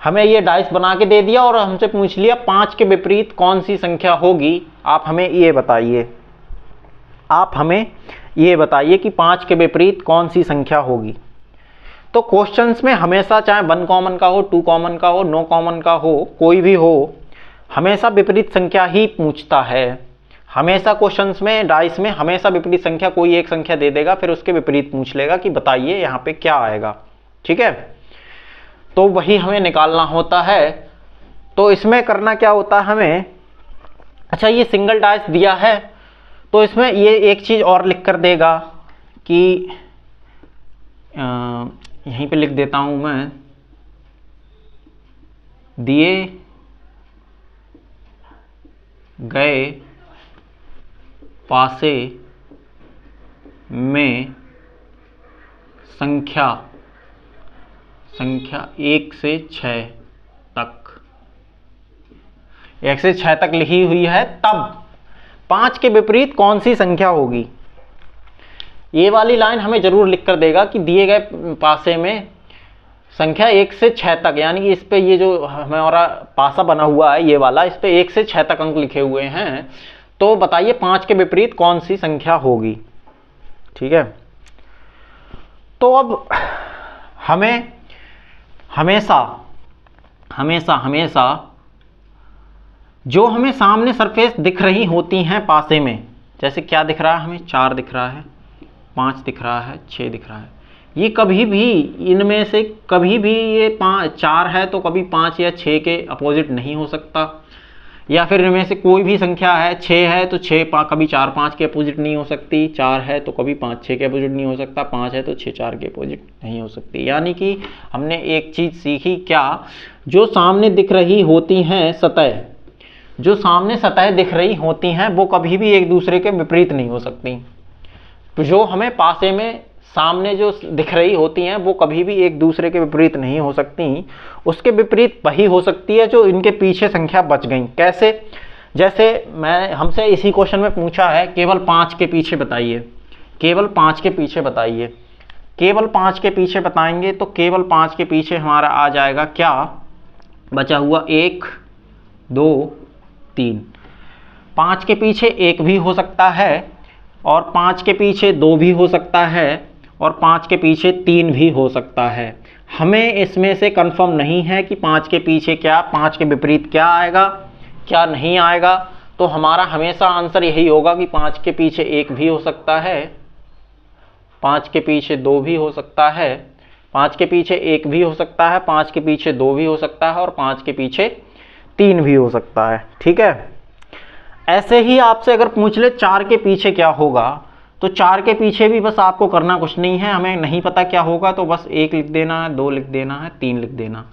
हमें ये डाइस बना के दे दिया और हमसे पूछ लिया 5 के विपरीत कौन सी संख्या होगी। आप हमें ये बताइए, आप हमें ये बताइए कि 5 के विपरीत कौन सी संख्या होगी। तो क्वेश्चंस में हमेशा चाहे 1 कॉमन का हो, 2 कॉमन का हो, 9 कॉमन का हो, कोई भी हो, हमेशा विपरीत संख्या ही पूछता है। हमेशा क्वेश्चंस में, डाइस में हमेशा विपरीत संख्या, कोई एक संख्या दे देगा, फिर उसके विपरीत पूछ लेगा कि बताइए यहाँ पे क्या आएगा। ठीक है, तो वही हमें निकालना होता है। तो इसमें करना क्या होता है हमें, अच्छा ये सिंगल डाइस दिया है तो इसमें ये एक चीज़ और लिख कर देगा कि यहीं पे लिख देता हूं मैं, दिए गए पासे में संख्या 1 से 6 तक, 1 से 6 तक लिखी हुई है, तब 5 के विपरीत कौन सी संख्या होगी। ये वाली लाइन हमें जरूर लिख कर देगा कि दिए गए पासे में संख्या 1 से 6 तक, यानी कि इस पे ये जो हमारा पासा बना हुआ है ये वाला, इस पे 1 से 6 तक अंक लिखे हुए हैं, तो बताइए 5 के विपरीत कौन सी संख्या होगी। ठीक है, तो अब हमें हमेशा हमेशा हमेशा जो हमें सामने सरफेस दिख रही होती हैं पासे में, जैसे क्या दिख रहा है हमें, 4 दिख रहा है, 5 दिख रहा है, 6 दिख रहा है, ये कभी भी इनमें से कभी भी ये 4 है तो कभी 5 या 6 के अपोजिट नहीं हो सकता, या फिर इनमें से कोई भी संख्या है, 6 है तो 6 कभी 4 5 के अपोजिट नहीं हो सकती, 4 है तो कभी 5 6 के अपोजिट नहीं हो सकता, 5 है तो 6 4 के अपोजिट नहीं हो सकती। यानी कि हमने एक चीज़ सीखी क्या, जो सामने दिख रही होती हैं सतह, जो सामने सतह दिख रही होती हैं वो कभी भी एक दूसरे के विपरीत नहीं हो सकती। तो जो हमें पासे में सामने जो दिख रही होती हैं वो कभी भी एक दूसरे के विपरीत नहीं हो सकती, उसके विपरीत वही हो सकती है जो इनके पीछे संख्या बच गई। कैसे, जैसे मैं हमसे इसी क्वेश्चन में पूछा है केवल 5 के पीछे बताइए, केवल 5 के पीछे बताइए, केवल 5 के पीछे बताएंगे तो केवल 5 के पीछे हमारा आ जाएगा क्या बचा हुआ, 1 2 3। 5 के पीछे 1 भी हो सकता है और 5 के पीछे 2 भी हो सकता है और 5 के पीछे 3 भी हो सकता है। हमें इसमें से कंफर्म नहीं है कि 5 के पीछे क्या, 5 के विपरीत क्या आएगा क्या नहीं आएगा, तो हमारा हमेशा आंसर यही होगा कि 5 के पीछे 1 भी हो सकता है, 5 के पीछे 2 भी हो सकता है, 5 के पीछे 1 भी हो सकता है, 5 के पीछे 2 भी हो सकता है और 5 के पीछे 3 भी हो सकता है। ठीक है, ऐसे ही आपसे अगर पूछ ले 4 के पीछे क्या होगा, तो 4 के पीछे भी बस आपको करना कुछ नहीं है, हमें नहीं पता क्या होगा तो बस 1 लिख देना है, 2 लिख देना है, 3 लिख देना,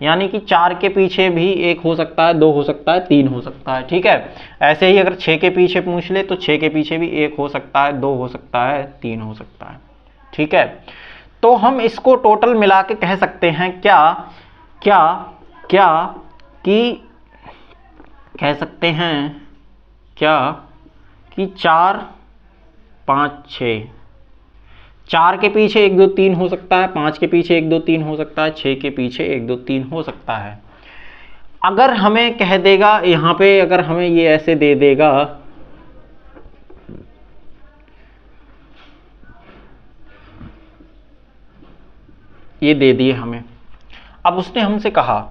यानी कि 4 के पीछे भी 1 हो सकता है, 2 हो सकता है, 3 हो सकता है। ठीक है, ऐसे ही अगर 6 के पीछे पूछ ले तो 6 के पीछे भी 1 हो सकता है, 2 हो सकता है, 3 हो सकता है। ठीक है, तो हम इसको टोटल मिला के कह सकते हैं क्या क्या क्या कि कह सकते हैं क्या कि 4 5 6, 4 के पीछे 1 2 3 हो सकता है, 5 के पीछे 1 2 3 हो सकता है, 6 के पीछे 1 2 3 हो सकता है। अगर हमें कह देगा यहाँ पे, अगर हमें ये ऐसे दे देगा ये दे दिए हमें, अब उसने हमसे कहा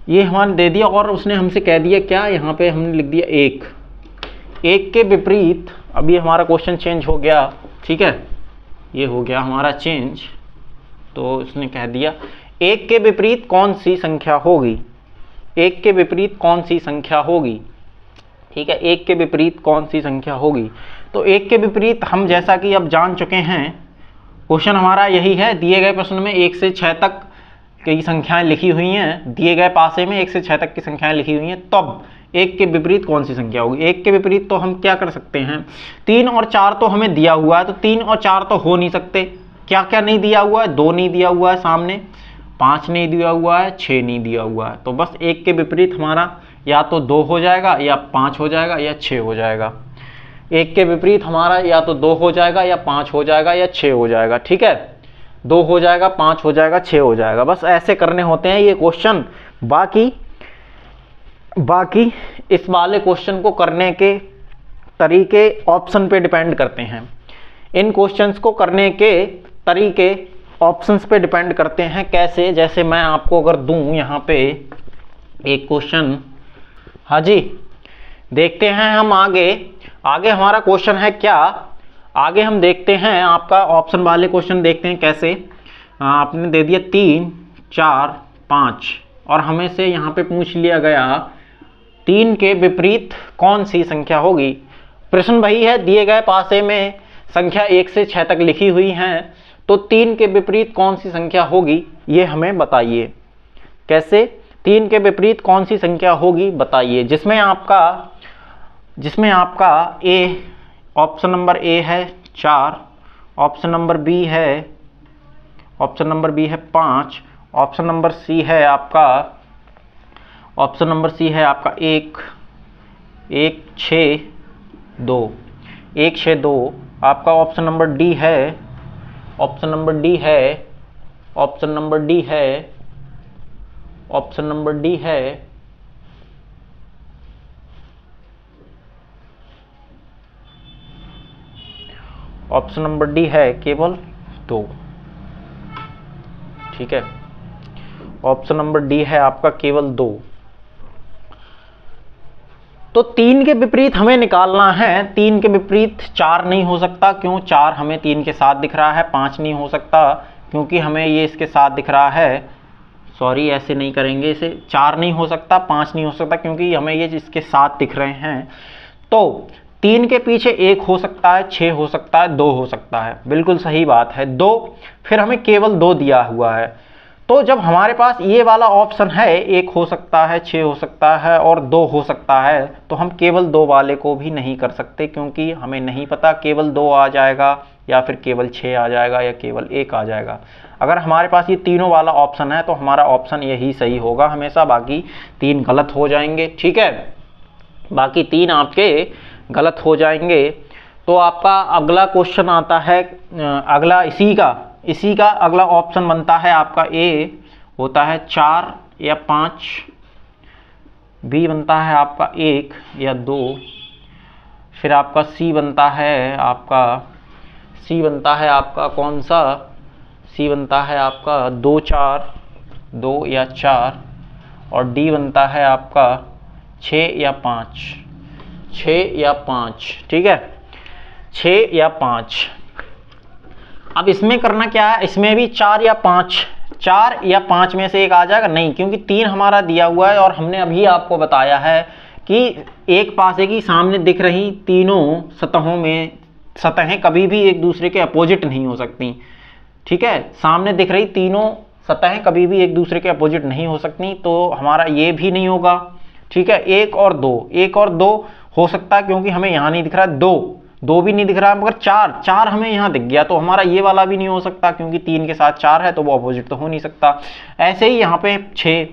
ये हमारे दे दिया और उसने हमसे कह दिया क्या, यहाँ पे हमने लिख दिया 1 के विपरीत, अभी हमारा क्वेश्चन चेंज हो गया। ठीक है, ये हो गया हमारा चेंज, तो उसने कह दिया 1 के विपरीत कौन सी संख्या होगी, 1 के विपरीत कौन सी संख्या होगी। ठीक है, 1 के विपरीत कौन सी संख्या होगी, तो 1 के विपरीत हम जैसा कि अब जान चुके हैं, क्वेश्चन हमारा यही है, दिए गए प्रश्न में 1 से 6 तक की संख्याएं लिखी हुई हैं, दिए गए पासे में 1 से 6 तक की संख्याएं लिखी हुई हैं, तब 1 के विपरीत कौन सी संख्या होगी। 1 के विपरीत तो हम क्या कर सकते हैं, 3 और 4 तो हमें दिया हुआ है, तो 3 और 4 तो हो नहीं सकते। क्या क्या नहीं दिया हुआ है, 2 नहीं दिया हुआ है सामने, 5 नहीं दिया हुआ है, 6 नहीं दिया हुआ है, तो बस 1 के विपरीत हमारा या तो 2 हो जाएगा या 5 हो जाएगा या 6 हो जाएगा। 1 के विपरीत हमारा या तो 2 हो जाएगा या 5 हो जाएगा या 6 हो जाएगा। ठीक है, 2 हो जाएगा, 5 हो जाएगा, 6 हो जाएगा। बस ऐसे करने होते हैं ये क्वेश्चन। बाकी इस वाले क्वेश्चन को करने के तरीके ऑप्शन पे डिपेंड करते हैं। इन क्वेश्चंस को करने के तरीके ऑप्शंस पे डिपेंड करते हैं। कैसे? जैसे मैं आपको अगर दूं यहाँ पे एक क्वेश्चन, हाँ जी, देखते हैं हम आगे हमारा क्वेश्चन है क्या। आगे हम देखते हैं आपका ऑप्शन वाले क्वेश्चन देखते हैं कैसे। आपने दे दिया 3, 4, 5 और हमें से यहाँ पे पूछ लिया गया 3 के विपरीत कौन सी संख्या होगी। प्रश्न वही है, दिए गए पासे में संख्या 1 से 6 तक लिखी हुई हैं, तो 3 के विपरीत कौन सी संख्या होगी ये हमें बताइए। कैसे? 3 के विपरीत कौन सी संख्या होगी बताइए। जिसमें आपका ए, ऑप्शन नंबर ए है 4, ऑप्शन नंबर बी है 5, ऑप्शन नंबर सी है आपका 1, 6, 2, 1, 6, 2। आपका ऑप्शन नंबर डी है, ऑप्शन नंबर डी है केवल 2। ठीक है, ऑप्शन नंबर डी है आपका केवल 2। तो 3 के विपरीत हमें निकालना है। 3 के विपरीत 4 नहीं हो सकता, क्यों? 4 हमें 3 के साथ दिख रहा है। 5 नहीं हो सकता क्योंकि हमें ये इसके साथ दिख रहा है। सॉरी, ऐसे नहीं करेंगे इसे। 4 नहीं हो सकता, 5 नहीं हो सकता क्योंकि हमें ये इसके साथ दिख रहे हैं। तो 3 के पीछे 1 हो सकता है, 6 हो सकता है, 2 हो सकता है। बिल्कुल सही बात है, 2। फिर हमें केवल 2 दिया हुआ है। तो जब हमारे पास ये वाला ऑप्शन है, 1 हो सकता है, 6 हो सकता है और 2 हो सकता है, तो हम केवल 2 वाले को भी नहीं कर सकते, क्योंकि हमें नहीं पता केवल 2 आ जाएगा या फिर केवल 6 आ जाएगा या केवल 1 आ जाएगा। अगर हमारे पास ये तीनों वाला ऑप्शन है तो हमारा ऑप्शन यही सही होगा हमेशा, बाकी 3 गलत हो जाएंगे। ठीक है, बाकी 3 आपके गलत हो जाएंगे। तो आपका अगला क्वेश्चन आता है, अगला इसी का अगला ऑप्शन बनता है आपका ए होता है 4 या 5, बी बनता है आपका 1 या 2, फिर आपका सी बनता है आपका कौन सा? सी बनता है आपका 2 या 4 और डी बनता है आपका 6 या 5। ठीक है, 6 या 5। अब इसमें करना क्या है? इसमें भी 4 या 5 में से एक आ जाएगा? नहीं, क्योंकि 3 हमारा दिया हुआ है और हमने अभी आपको बताया है कि एक पासे की सामने दिख रही तीनों सतहें कभी भी एक दूसरे के अपोजिट नहीं हो सकती। ठीक है, सामने दिख रही तीनों सतहें कभी भी एक दूसरे के अपोजिट नहीं हो सकती, तो हमारा ये भी नहीं होगा। ठीक है, 1 और 2 हो सकता है क्योंकि हमें यहाँ नहीं दिख रहा है। 2 भी नहीं दिख रहा है, मगर 4 हमें यहाँ दिख गया, तो हमारा ये वाला भी नहीं हो सकता क्योंकि 3 के साथ 4 है तो वो अपोजिट तो हो नहीं सकता। ऐसे ही यहाँ पे 6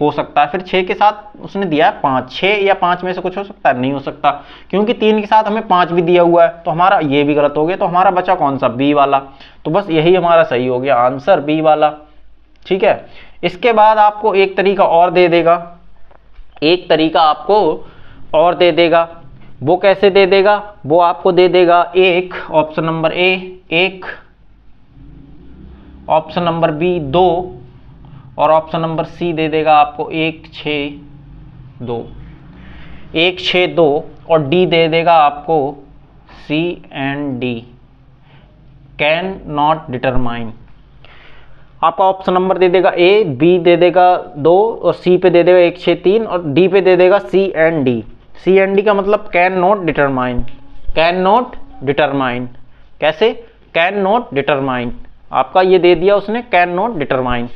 हो सकता है, फिर 6 के साथ उसने दिया है 5। 6 या 5 में से कुछ हो सकता है? नहीं हो सकता, क्योंकि 3 के साथ हमें 5 भी दिया हुआ है, तो हमारा ये भी गलत हो गया। तो हमारा बचा कौन सा? बी वाला। तो बस यही हमारा सही हो गया आंसर, बी वाला। ठीक है, इसके बाद आपको एक तरीका और दे देगा। वो कैसे दे देगा? वो आपको दे देगा एक option number a 1, option number b 2 और ऑप्शन नंबर सी दे देगा आपको 1, 6, 2 और डी दे देगा आपको C and D, can not determine. आपका ऑप्शन नंबर दे देगा ए, बी दे देगा 2 और सी पे दे देगा 1, 6, 3 और डी पे दे देगा C and D. C and D का मतलब कैन नॉट डिटरमाइन। कैसे? Can not determine. आपका ये दे दिया उसने, कैन नॉट डिटरमाइन।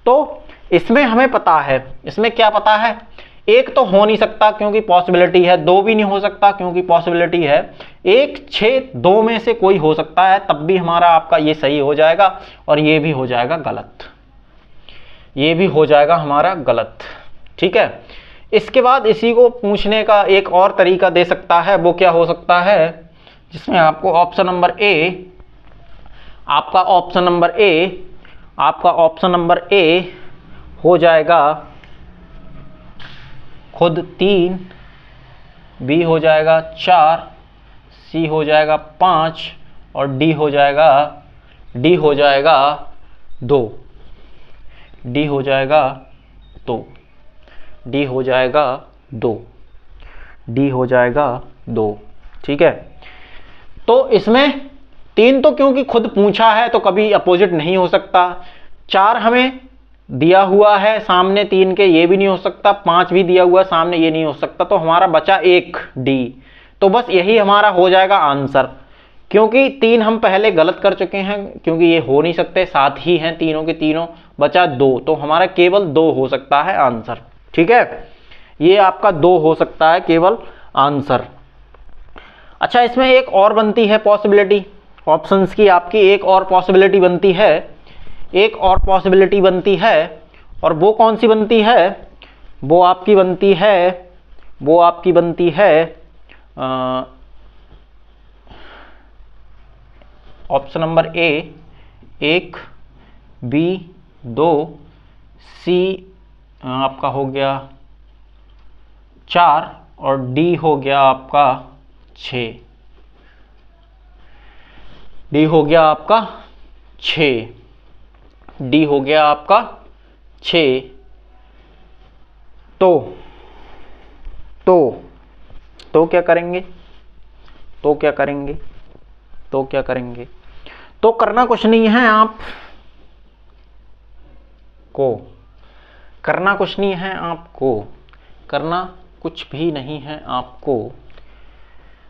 तो इसमें हमें पता है, इसमें क्या पता है? 1 तो हो नहीं सकता क्योंकि पॉसिबिलिटी है, 2 भी नहीं हो सकता क्योंकि पॉसिबिलिटी है, 1, 6, 2 में से कोई हो सकता है, तब भी हमारा आपका ये सही हो जाएगा और ये भी हो जाएगा गलत। ठीक है, इसके बाद इसी को पूछने का एक और तरीका दे सकता है। वो क्या हो सकता है? जिसमें आपको ऑप्शन नंबर ए आपका ऑप्शन नंबर ए हो जाएगा खुद 3, बी हो जाएगा 4, सी हो जाएगा 5 और डी हो जाएगा 2। डी हो जाएगा 2। ठीक है, तो इसमें 3 तो क्योंकि खुद पूछा है तो कभी अपोजिट नहीं हो सकता। 4 हमें दिया हुआ है सामने 3 के, ये भी नहीं हो सकता। 5 भी दिया हुआ है सामने, ये नहीं हो सकता। तो हमारा बचा 1 डी। तो बस यही हमारा हो जाएगा आंसर, क्योंकि 3 हम पहले गलत कर चुके हैं, क्योंकि ये हो नहीं सकते, साथ ही हैं तीनों के तीनों। बचा 2, तो हमारा केवल 2 हो सकता है आंसर। ठीक है, ये आपका 2 हो सकता है केवल आंसर। अच्छा, इसमें एक और बनती है पॉसिबिलिटी, ऑप्शंस की आपकी एक और पॉसिबिलिटी बनती है, और वो कौन सी बनती है? वो आपकी बनती है ऑप्शन नंबर ए 1, बी 2, सी आपका हो गया 4 और डी हो गया आपका 6। डी हो गया आपका 6। तो क्या करेंगे? तो करना कुछ नहीं है आपको, करना कुछ भी नहीं है आपको।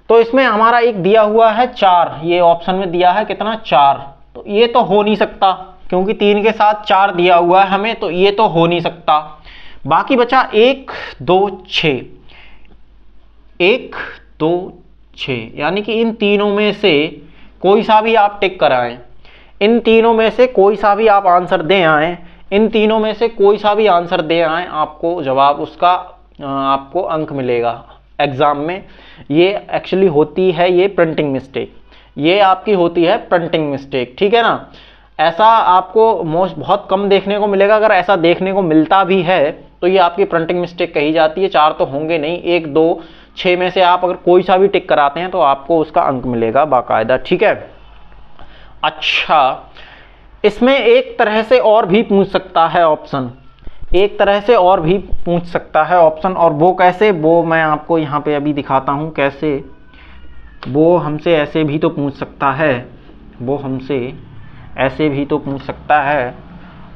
तो इसमें हमारा एक दिया हुआ है 4, ये ऑप्शन में दिया है कितना? 4। तो ये तो हो नहीं सकता, क्योंकि 3 के साथ 4 दिया हुआ है हमें, तो ये तो हो नहीं सकता। बाकी बचा 1 2 6, 1 2 6, यानी कि इन तीनों में से कोई सा भी आप टिक कराएं, इन तीनों में से कोई सा भी आप आंसर दे आएं, आपको जवाब उसका आपको अंक मिलेगा एग्जाम में। ये एक्चुअली होती है ये प्रिंटिंग मिस्टेक, ये आपकी होती है प्रिंटिंग मिस्टेक। ठीक है ना, ऐसा आपको बहुत कम देखने को मिलेगा। अगर ऐसा देखने को मिलता भी है तो ये आपकी प्रिंटिंग मिस्टेक कही जाती है। 4 तो होंगे नहीं, 1 2 6 में से आप अगर कोई सा भी टिक कराते हैं तो आपको उसका अंक मिलेगा बाकायदा। ठीक है, अच्छा, इसमें एक तरह से और भी पूछ सकता है ऑप्शन, और वो कैसे, वो मैं आपको यहाँ पे अभी दिखाता हूँ कैसे। वो हमसे ऐसे भी तो पूछ सकता है,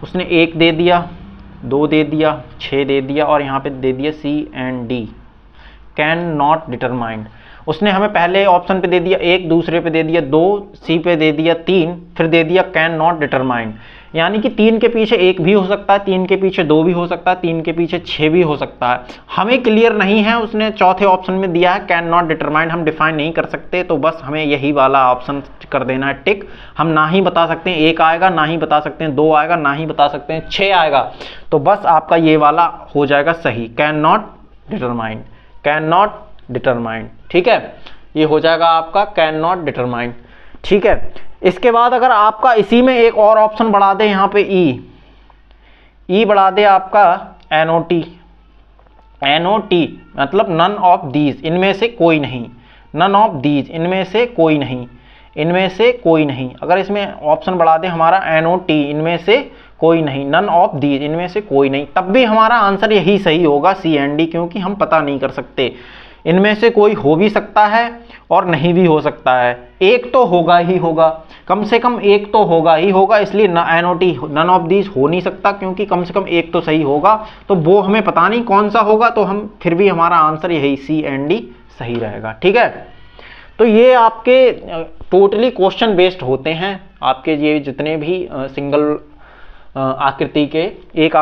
उसने 1 दे दिया, 2 दे दिया, 6 दे दिया और यहाँ पे दे दिया C and D, can not determined. उसने हमें पहले ऑप्शन पे दे दिया 1, दूसरे पे दे दिया 2, सी पे दे दिया 3, फिर दे दिया कैन नॉट डिटरमाइंड। यानी कि 3 के पीछे 1 भी हो सकता है, 3 के पीछे 2 भी हो सकता है, 3 के पीछे 6 भी हो सकता है। हमें क्लियर नहीं है, उसने चौथे ऑप्शन में दिया है कैन नॉट डिटरमाइंड, हम डिफाइन नहीं कर सकते। तो बस हमें यही वाला ऑप्शन कर देना है टिक। हम ना ही बता सकते हैं 1 आएगा, ना ही बता सकते हैं 2 आएगा, ना ही बता सकते हैं 6 आएगा। तो बस आपका ये वाला हो जाएगा सही, कैन नॉट डिटरमाइंड। ठीक है, ये हो जाएगा आपका कैन नॉट डिटरमाइंड। ठीक है, इसके बाद अगर आपका इसी में एक और ऑप्शन बढ़ा दे, यहाँ पे ई बढ़ा दे आपका NOT मतलब नन ऑफ दीज, इनमें से कोई नहीं, इनमें से कोई नहीं। अगर इसमें ऑप्शन बढ़ा दे हमारा NOT, इनमें से कोई नहीं, नन ऑफ दीज, इनमें से कोई नहीं, तब भी हमारा आंसर यही सही होगा C and D, क्योंकि हम पता नहीं कर सकते। इनमें से कोई हो भी सकता है और नहीं भी हो सकता है, एक तो होगा ही होगा, कम से कम एक तो होगा ही होगा। इसलिए NOT नन ऑफ दीज हो नहीं सकता, क्योंकि कम से कम एक तो सही होगा। तो वो हमें पता नहीं कौन सा होगा, तो हम फिर भी हमारा आंसर यही C and D सही रहेगा। ठीक है, तो ये आपके टोटली क्वेश्चन बेस्ड होते हैं। आपके ये जितने भी सिंगल आकृति के एक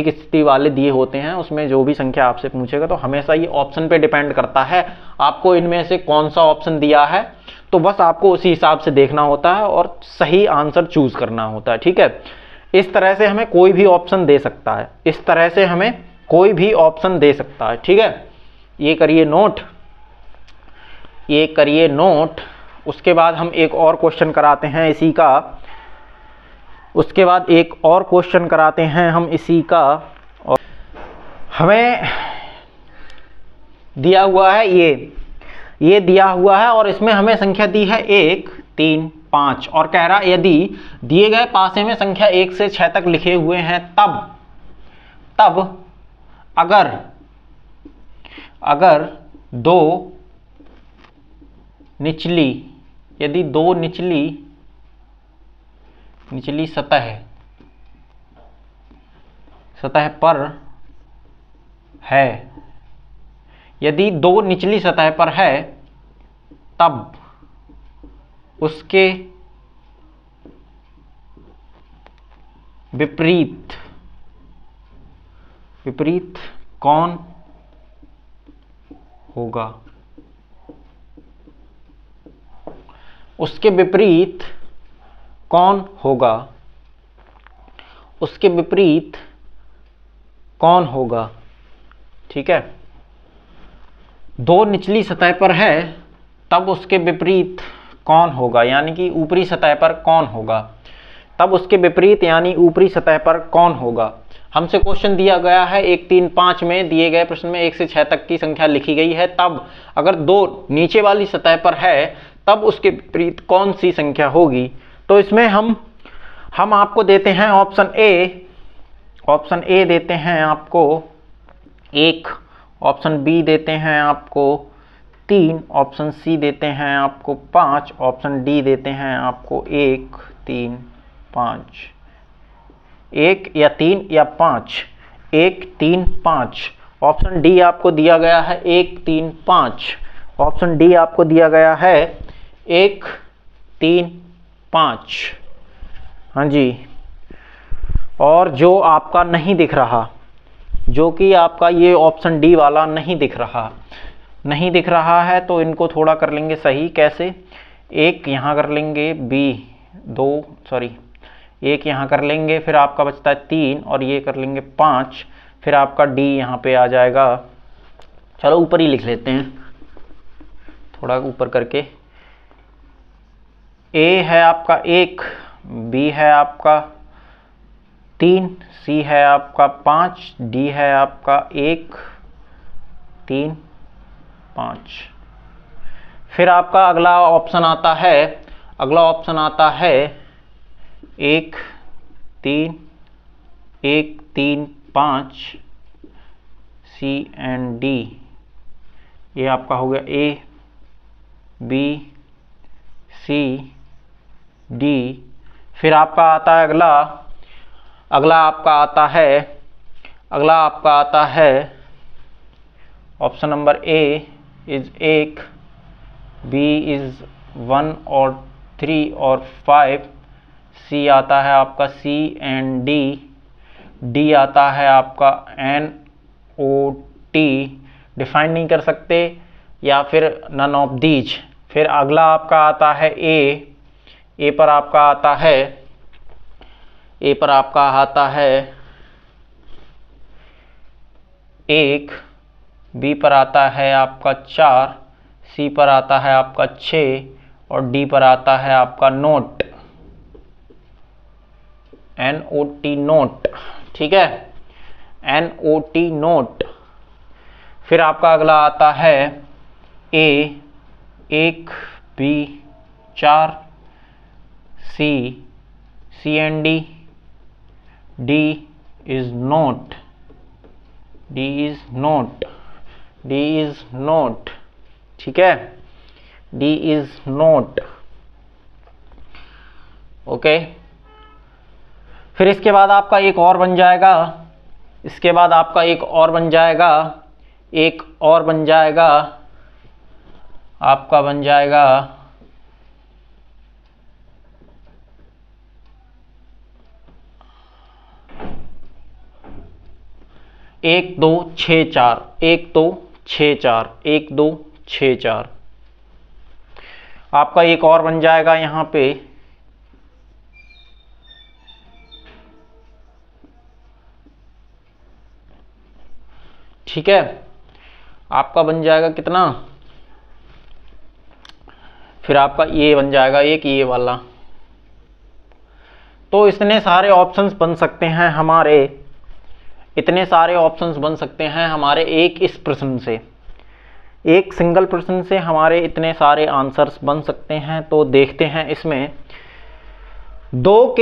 स्थिति वाले दिए होते हैं, उसमें जो भी संख्या आपसे पूछेगा तो हमेशा ये ऑप्शन पे डिपेंड करता है आपको इनमें से कौन सा ऑप्शन दिया है। तो बस आपको उसी हिसाब से देखना होता है और सही आंसर चूज करना होता है। ठीक है, इस तरह से हमें कोई भी ऑप्शन दे सकता है, ठीक है। ये करिए नोट, उसके बाद हम एक और क्वेश्चन कराते हैं इसी का, उसके बाद एक और क्वेश्चन कराते हैं हम इसी का। और हमें दिया हुआ है ये दिया हुआ है और इसमें हमें संख्या दी है 1 3 5 और कह रहा यदि दिए गए पासे में संख्या 1 से 6 तक लिखे हुए हैं तब अगर यदि दो निचली सतह पर है, यदि दो निचली सतह पर है तब उसके विपरीत कौन होगा? उसके विपरीत कौन होगा? उसके विपरीत कौन होगा? ठीक है, दो निचली सतह पर है तब उसके विपरीत कौन होगा, यानी कि ऊपरी सतह पर कौन होगा, तब उसके विपरीत यानी ऊपरी सतह पर कौन होगा। हमसे क्वेश्चन दिया गया है 1 3 5 में दिए गए प्रश्न में 1 से 6 तक की संख्या लिखी गई है, तब अगर दो नीचे वाली सतह पर है तब उसके विपरीत कौन सी संख्या होगी। तो इसमें हम आपको देते हैं ऑप्शन ए देते हैं आपको 1, ऑप्शन बी देते हैं आपको 3, ऑप्शन सी देते हैं आपको 5, ऑप्शन डी देते हैं आपको 1 3 5, 1 या 3 या 5, 1 3 5। ऑप्शन डी आपको दिया गया है 1 3 5, ऑप्शन डी आपको दिया गया है 1 3 5। हाँ जी, और जो आपका नहीं दिख रहा, जो कि आपका ये ऑप्शन डी वाला नहीं दिख रहा है, तो इनको थोड़ा कर लेंगे सही। कैसे? एक यहाँ कर लेंगे, एक यहाँ कर लेंगे, फिर आपका बचता है 3 और ये कर लेंगे 5, फिर आपका डी यहाँ पे आ जाएगा। चलो ऊपर ही लिख लेते हैं, थोड़ा ऊपर करके। ए है आपका 1, बी है आपका 3, सी है आपका 5, डी है आपका 1 3 5। फिर आपका अगला ऑप्शन आता है 1 3 5 सी एंड डी। ये आपका हो गया ए बी सी डी। फिर आपका आता है अगला आपका आता है option number a is 1, b is 1 और 3 और 5, सी आता है आपका सी एंड डी, डी आता है आपका एन ओ टी, डिफाइन नहीं कर सकते, या फिर नन ऑफ दीज। फिर अगला आपका आता है ए पर आपका आता है 1, बी पर आता है आपका 4, सी पर आता है आपका 6 और डी पर आता है आपका नोट, NOT नोट। ठीक है, NOT नोट। फिर आपका अगला आता है a 1 b 4 c and d is not, ठीक है, डी इज नोट। ओके, फिर इसके बाद आपका एक और बन जाएगा, आपका बन जाएगा 1 2 6 4, 1 2 6 4, 1 2 6 4। आपका एक और बन जाएगा यहाँ पे ठीक है, आपका बन जाएगा कितना फिर आपका ये बन जाएगा एक ये वाला। तो इतने सारे ऑप्शंस बन सकते हैं हमारे, इतने सारे ऑप्शंस बन सकते हैं हमारे एक इस प्रश्न से, एक सिंगल प्रश्न से हमारे इतने सारे आंसर्स बन सकते हैं। तो देखते हैं इसमें दो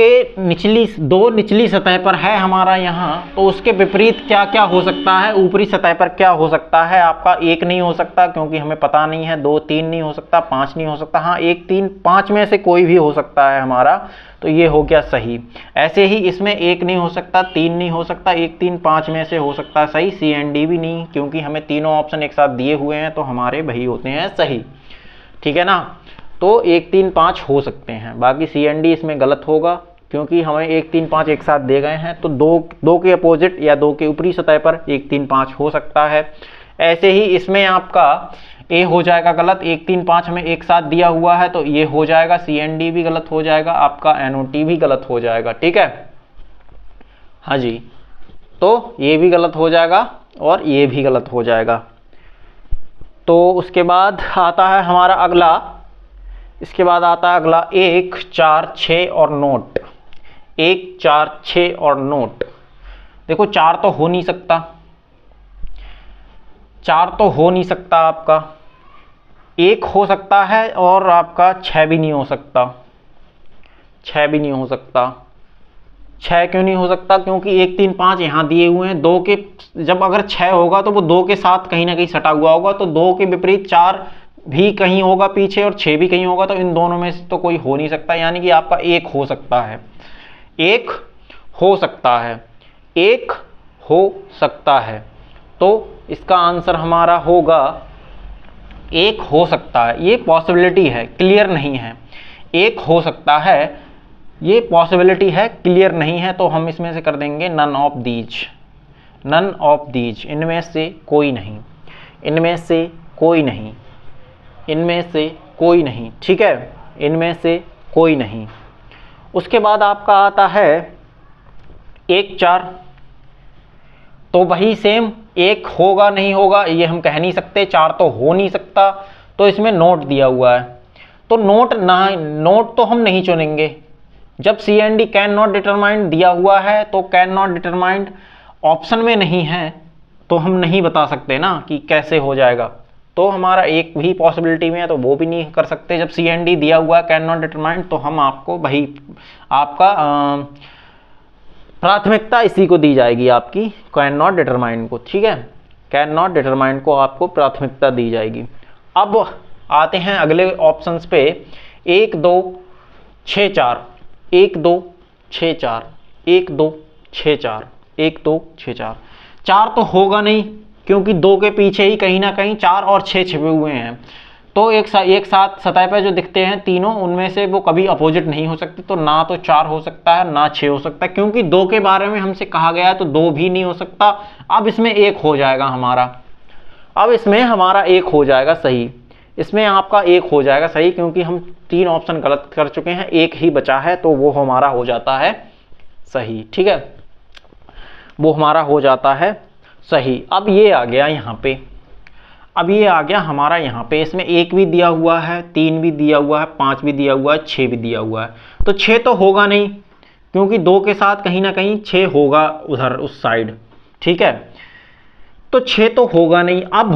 निचली सतह पर है हमारा यहाँ, तो उसके विपरीत क्या क्या हो सकता है, ऊपरी सतह पर क्या हो सकता है आपका, एक नहीं हो सकता क्योंकि हमें पता नहीं है, 2 3 नहीं हो सकता, 5 नहीं हो सकता, हाँ 1 3 5 में से कोई भी हो सकता है हमारा, तो ये हो गया सही। ऐसे ही इसमें 1 नहीं हो सकता, 3 नहीं हो सकता, 1 3 5 में से हो सकता है सही, सी एंड डी भी नहीं, क्योंकि हमें तीनों ऑप्शन एक साथ दिए हुए हैं तो हमारे वही होते हैं सही, ठीक है ना। तो 1 3 5 हो सकते हैं, बाकी सी एंड डी इसमें गलत होगा क्योंकि हमें 1 3 5 एक साथ दे गए हैं, तो दो के अपोजिट या दो के ऊपरी सतह पर 1 3 5 हो सकता है। ऐसे ही इसमें आपका ए हो जाएगा गलत, 1 3 5 हमें एक साथ दिया हुआ है तो ये हो जाएगा, सी एंड डी भी गलत हो जाएगा, आपका एनओटी भी गलत हो जाएगा, ठीक है, हाँ जी। तो ये भी गलत हो जाएगा और ये भी गलत हो जाएगा। तो उसके बाद आता है हमारा अगला, इसके बाद आता है अगला 1 4 6 और नोट, 1 4 6 और नोट। देखो 4 तो हो नहीं सकता, 4 तो हो नहीं सकता आपका, 1 हो सकता है और आपका 6 भी नहीं हो सकता, 6 भी नहीं हो सकता। 6 क्यों नहीं हो सकता, क्योंकि 1 3 5 यहाँ दिए हुए हैं, 2 के जब अगर 6 होगा तो वो 2 के साथ कहीं ना कहीं सटा हुआ होगा, तो 2 के विपरीत 4 भी कहीं होगा पीछे और 6 भी कहीं होगा, तो इन दोनों में से तो कोई हो नहीं सकता, यानी कि आपका 1 हो सकता है, 1 हो सकता है, 1 हो सकता है। तो इसका आंसर हमारा होगा 1 हो सकता है, ये पॉसिबिलिटी है, क्लियर नहीं है, 1 हो सकता है, ये पॉसिबिलिटी है, क्लियर नहीं है, तो हम इसमें से कर देंगे none of these, none of these, इनमें से कोई नहीं, इनमें से कोई नहीं, इनमें से कोई नहीं, ठीक है, इनमें से कोई नहीं। उसके बाद आपका आता है 1 4, तो वही सेम, 1 होगा नहीं होगा ये हम कह नहीं सकते, 4 तो हो नहीं सकता, तो इसमें नोट दिया हुआ है, तो नोट तो हम नहीं चुनेंगे। जब C and D can not determined दिया हुआ है तो कैन नॉट डिटरमाइंड ऑप्शन में नहीं है, तो हम नहीं बता सकते ना कि कैसे हो जाएगा, तो हमारा एक भी पॉसिबिलिटी में है तो वो भी नहीं कर सकते। जब सी एंड डी दिया हुआ है कैन नॉट डिटरमाइंड, तो हम आपको वही आपका प्राथमिकता इसी को दी जाएगी, आपकी कैन नॉट डिटरमाइंड को, ठीक है, कैन नॉट डिटरमाइंड को आपको प्राथमिकता दी जाएगी। अब आते हैं अगले ऑप्शंस पे, 1 2 6 4, 1 2 6 4, 1 2 6 4, 1 2 6 4, 4 तो होगा नहीं क्योंकि 2 के पीछे ही कहीं ना कहीं 4 और 6 छिपे हुए हैं, तो एक साथ सतह पर जो दिखते हैं तीनों, उनमें से वो कभी अपोजिट नहीं हो सकते, तो ना तो 4 हो सकता है ना 6 हो सकता है, क्योंकि 2 के बारे में हमसे कहा गया है तो 2 भी नहीं हो सकता। अब इसमें 1 हो जाएगा हमारा, अब इसमें हमारा 1 हो जाएगा सही, इसमें आपका 1 हो जाएगा सही, क्योंकि हम 3 ऑप्शन गलत कर चुके हैं, 1 ही बचा है तो वो हमारा हो जाता है सही, ठीक है, वो हमारा हो जाता है सही। अब ये आ गया यहाँ पे, अब ये आ गया हमारा यहाँ पे, इसमें 1 भी दिया हुआ है, 3 भी दिया हुआ है, 5 भी दिया हुआ है, 6 भी दिया हुआ है, तो 6 तो होगा नहीं क्योंकि 2 के साथ कहीं ना कहीं 6 होगा उधर उस साइड, ठीक है, तो 6 तो होगा नहीं। अब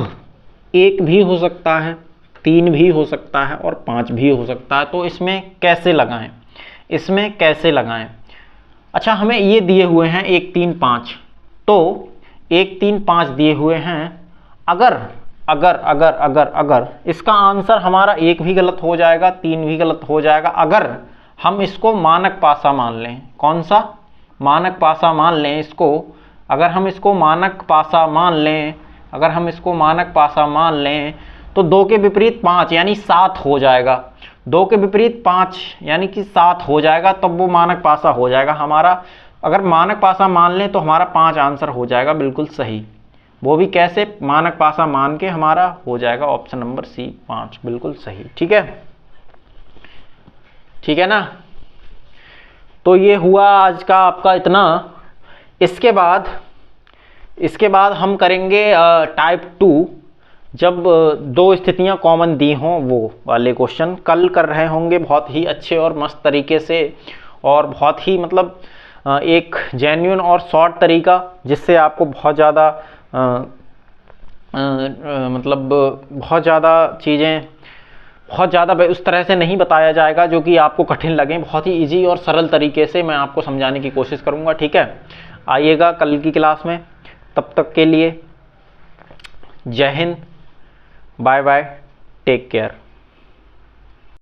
1 भी हो सकता है, 3 भी हो सकता है और 5 भी हो सकता है, तो इसमें कैसे लगाएं, इसमें कैसे लगाएं। अच्छा, हमें ये दिए हुए हैं 1 3 5, तो 1 3 5 दिए हुए हैं, अगर अगर अगर अगर अगर इसका आंसर हमारा 1 भी गलत हो जाएगा, 3 भी गलत हो जाएगा, अगर हम इसको मानक पासा मान लें, कौन सा मानक पासा मान लें इसको, अगर हम इसको मानक पासा मान लें, अगर हम इसको मानक पासा मान लें, तो 2 के विपरीत 5 यानी 7 हो जाएगा, 2 के विपरीत 5 यानी कि 7 हो जाएगा, तब वो मानक पासा हो जाएगा हमारा। अगर मानक पासा मान लें तो हमारा 5 आंसर हो जाएगा बिल्कुल सही, वो भी कैसे, मानक पासा मान के हमारा हो जाएगा ऑप्शन नंबर सी 5 बिल्कुल सही, ठीक है, ठीक है ना। तो ये हुआ आज का आपका इतना। इसके बाद हम करेंगे टाइप 2 जब दो स्थितियां कॉमन दी हों वो वाले क्वेश्चन कल कर रहे होंगे बहुत ही अच्छे और मस्त तरीके से, और बहुत ही मतलब एक जेन्युइन और शॉर्ट तरीका, जिससे आपको बहुत ज़्यादा मतलब बहुत ज़्यादा चीज़ें बहुत ज़्यादा उस तरह से नहीं बताया जाएगा जो कि आपको कठिन लगे। बहुत ही इजी और सरल तरीके से मैं आपको समझाने की कोशिश करूँगा, ठीक है। आइएगा कल की क्लास में, तब तक के लिए जय हिंद, बाय बाय, टेक केयर।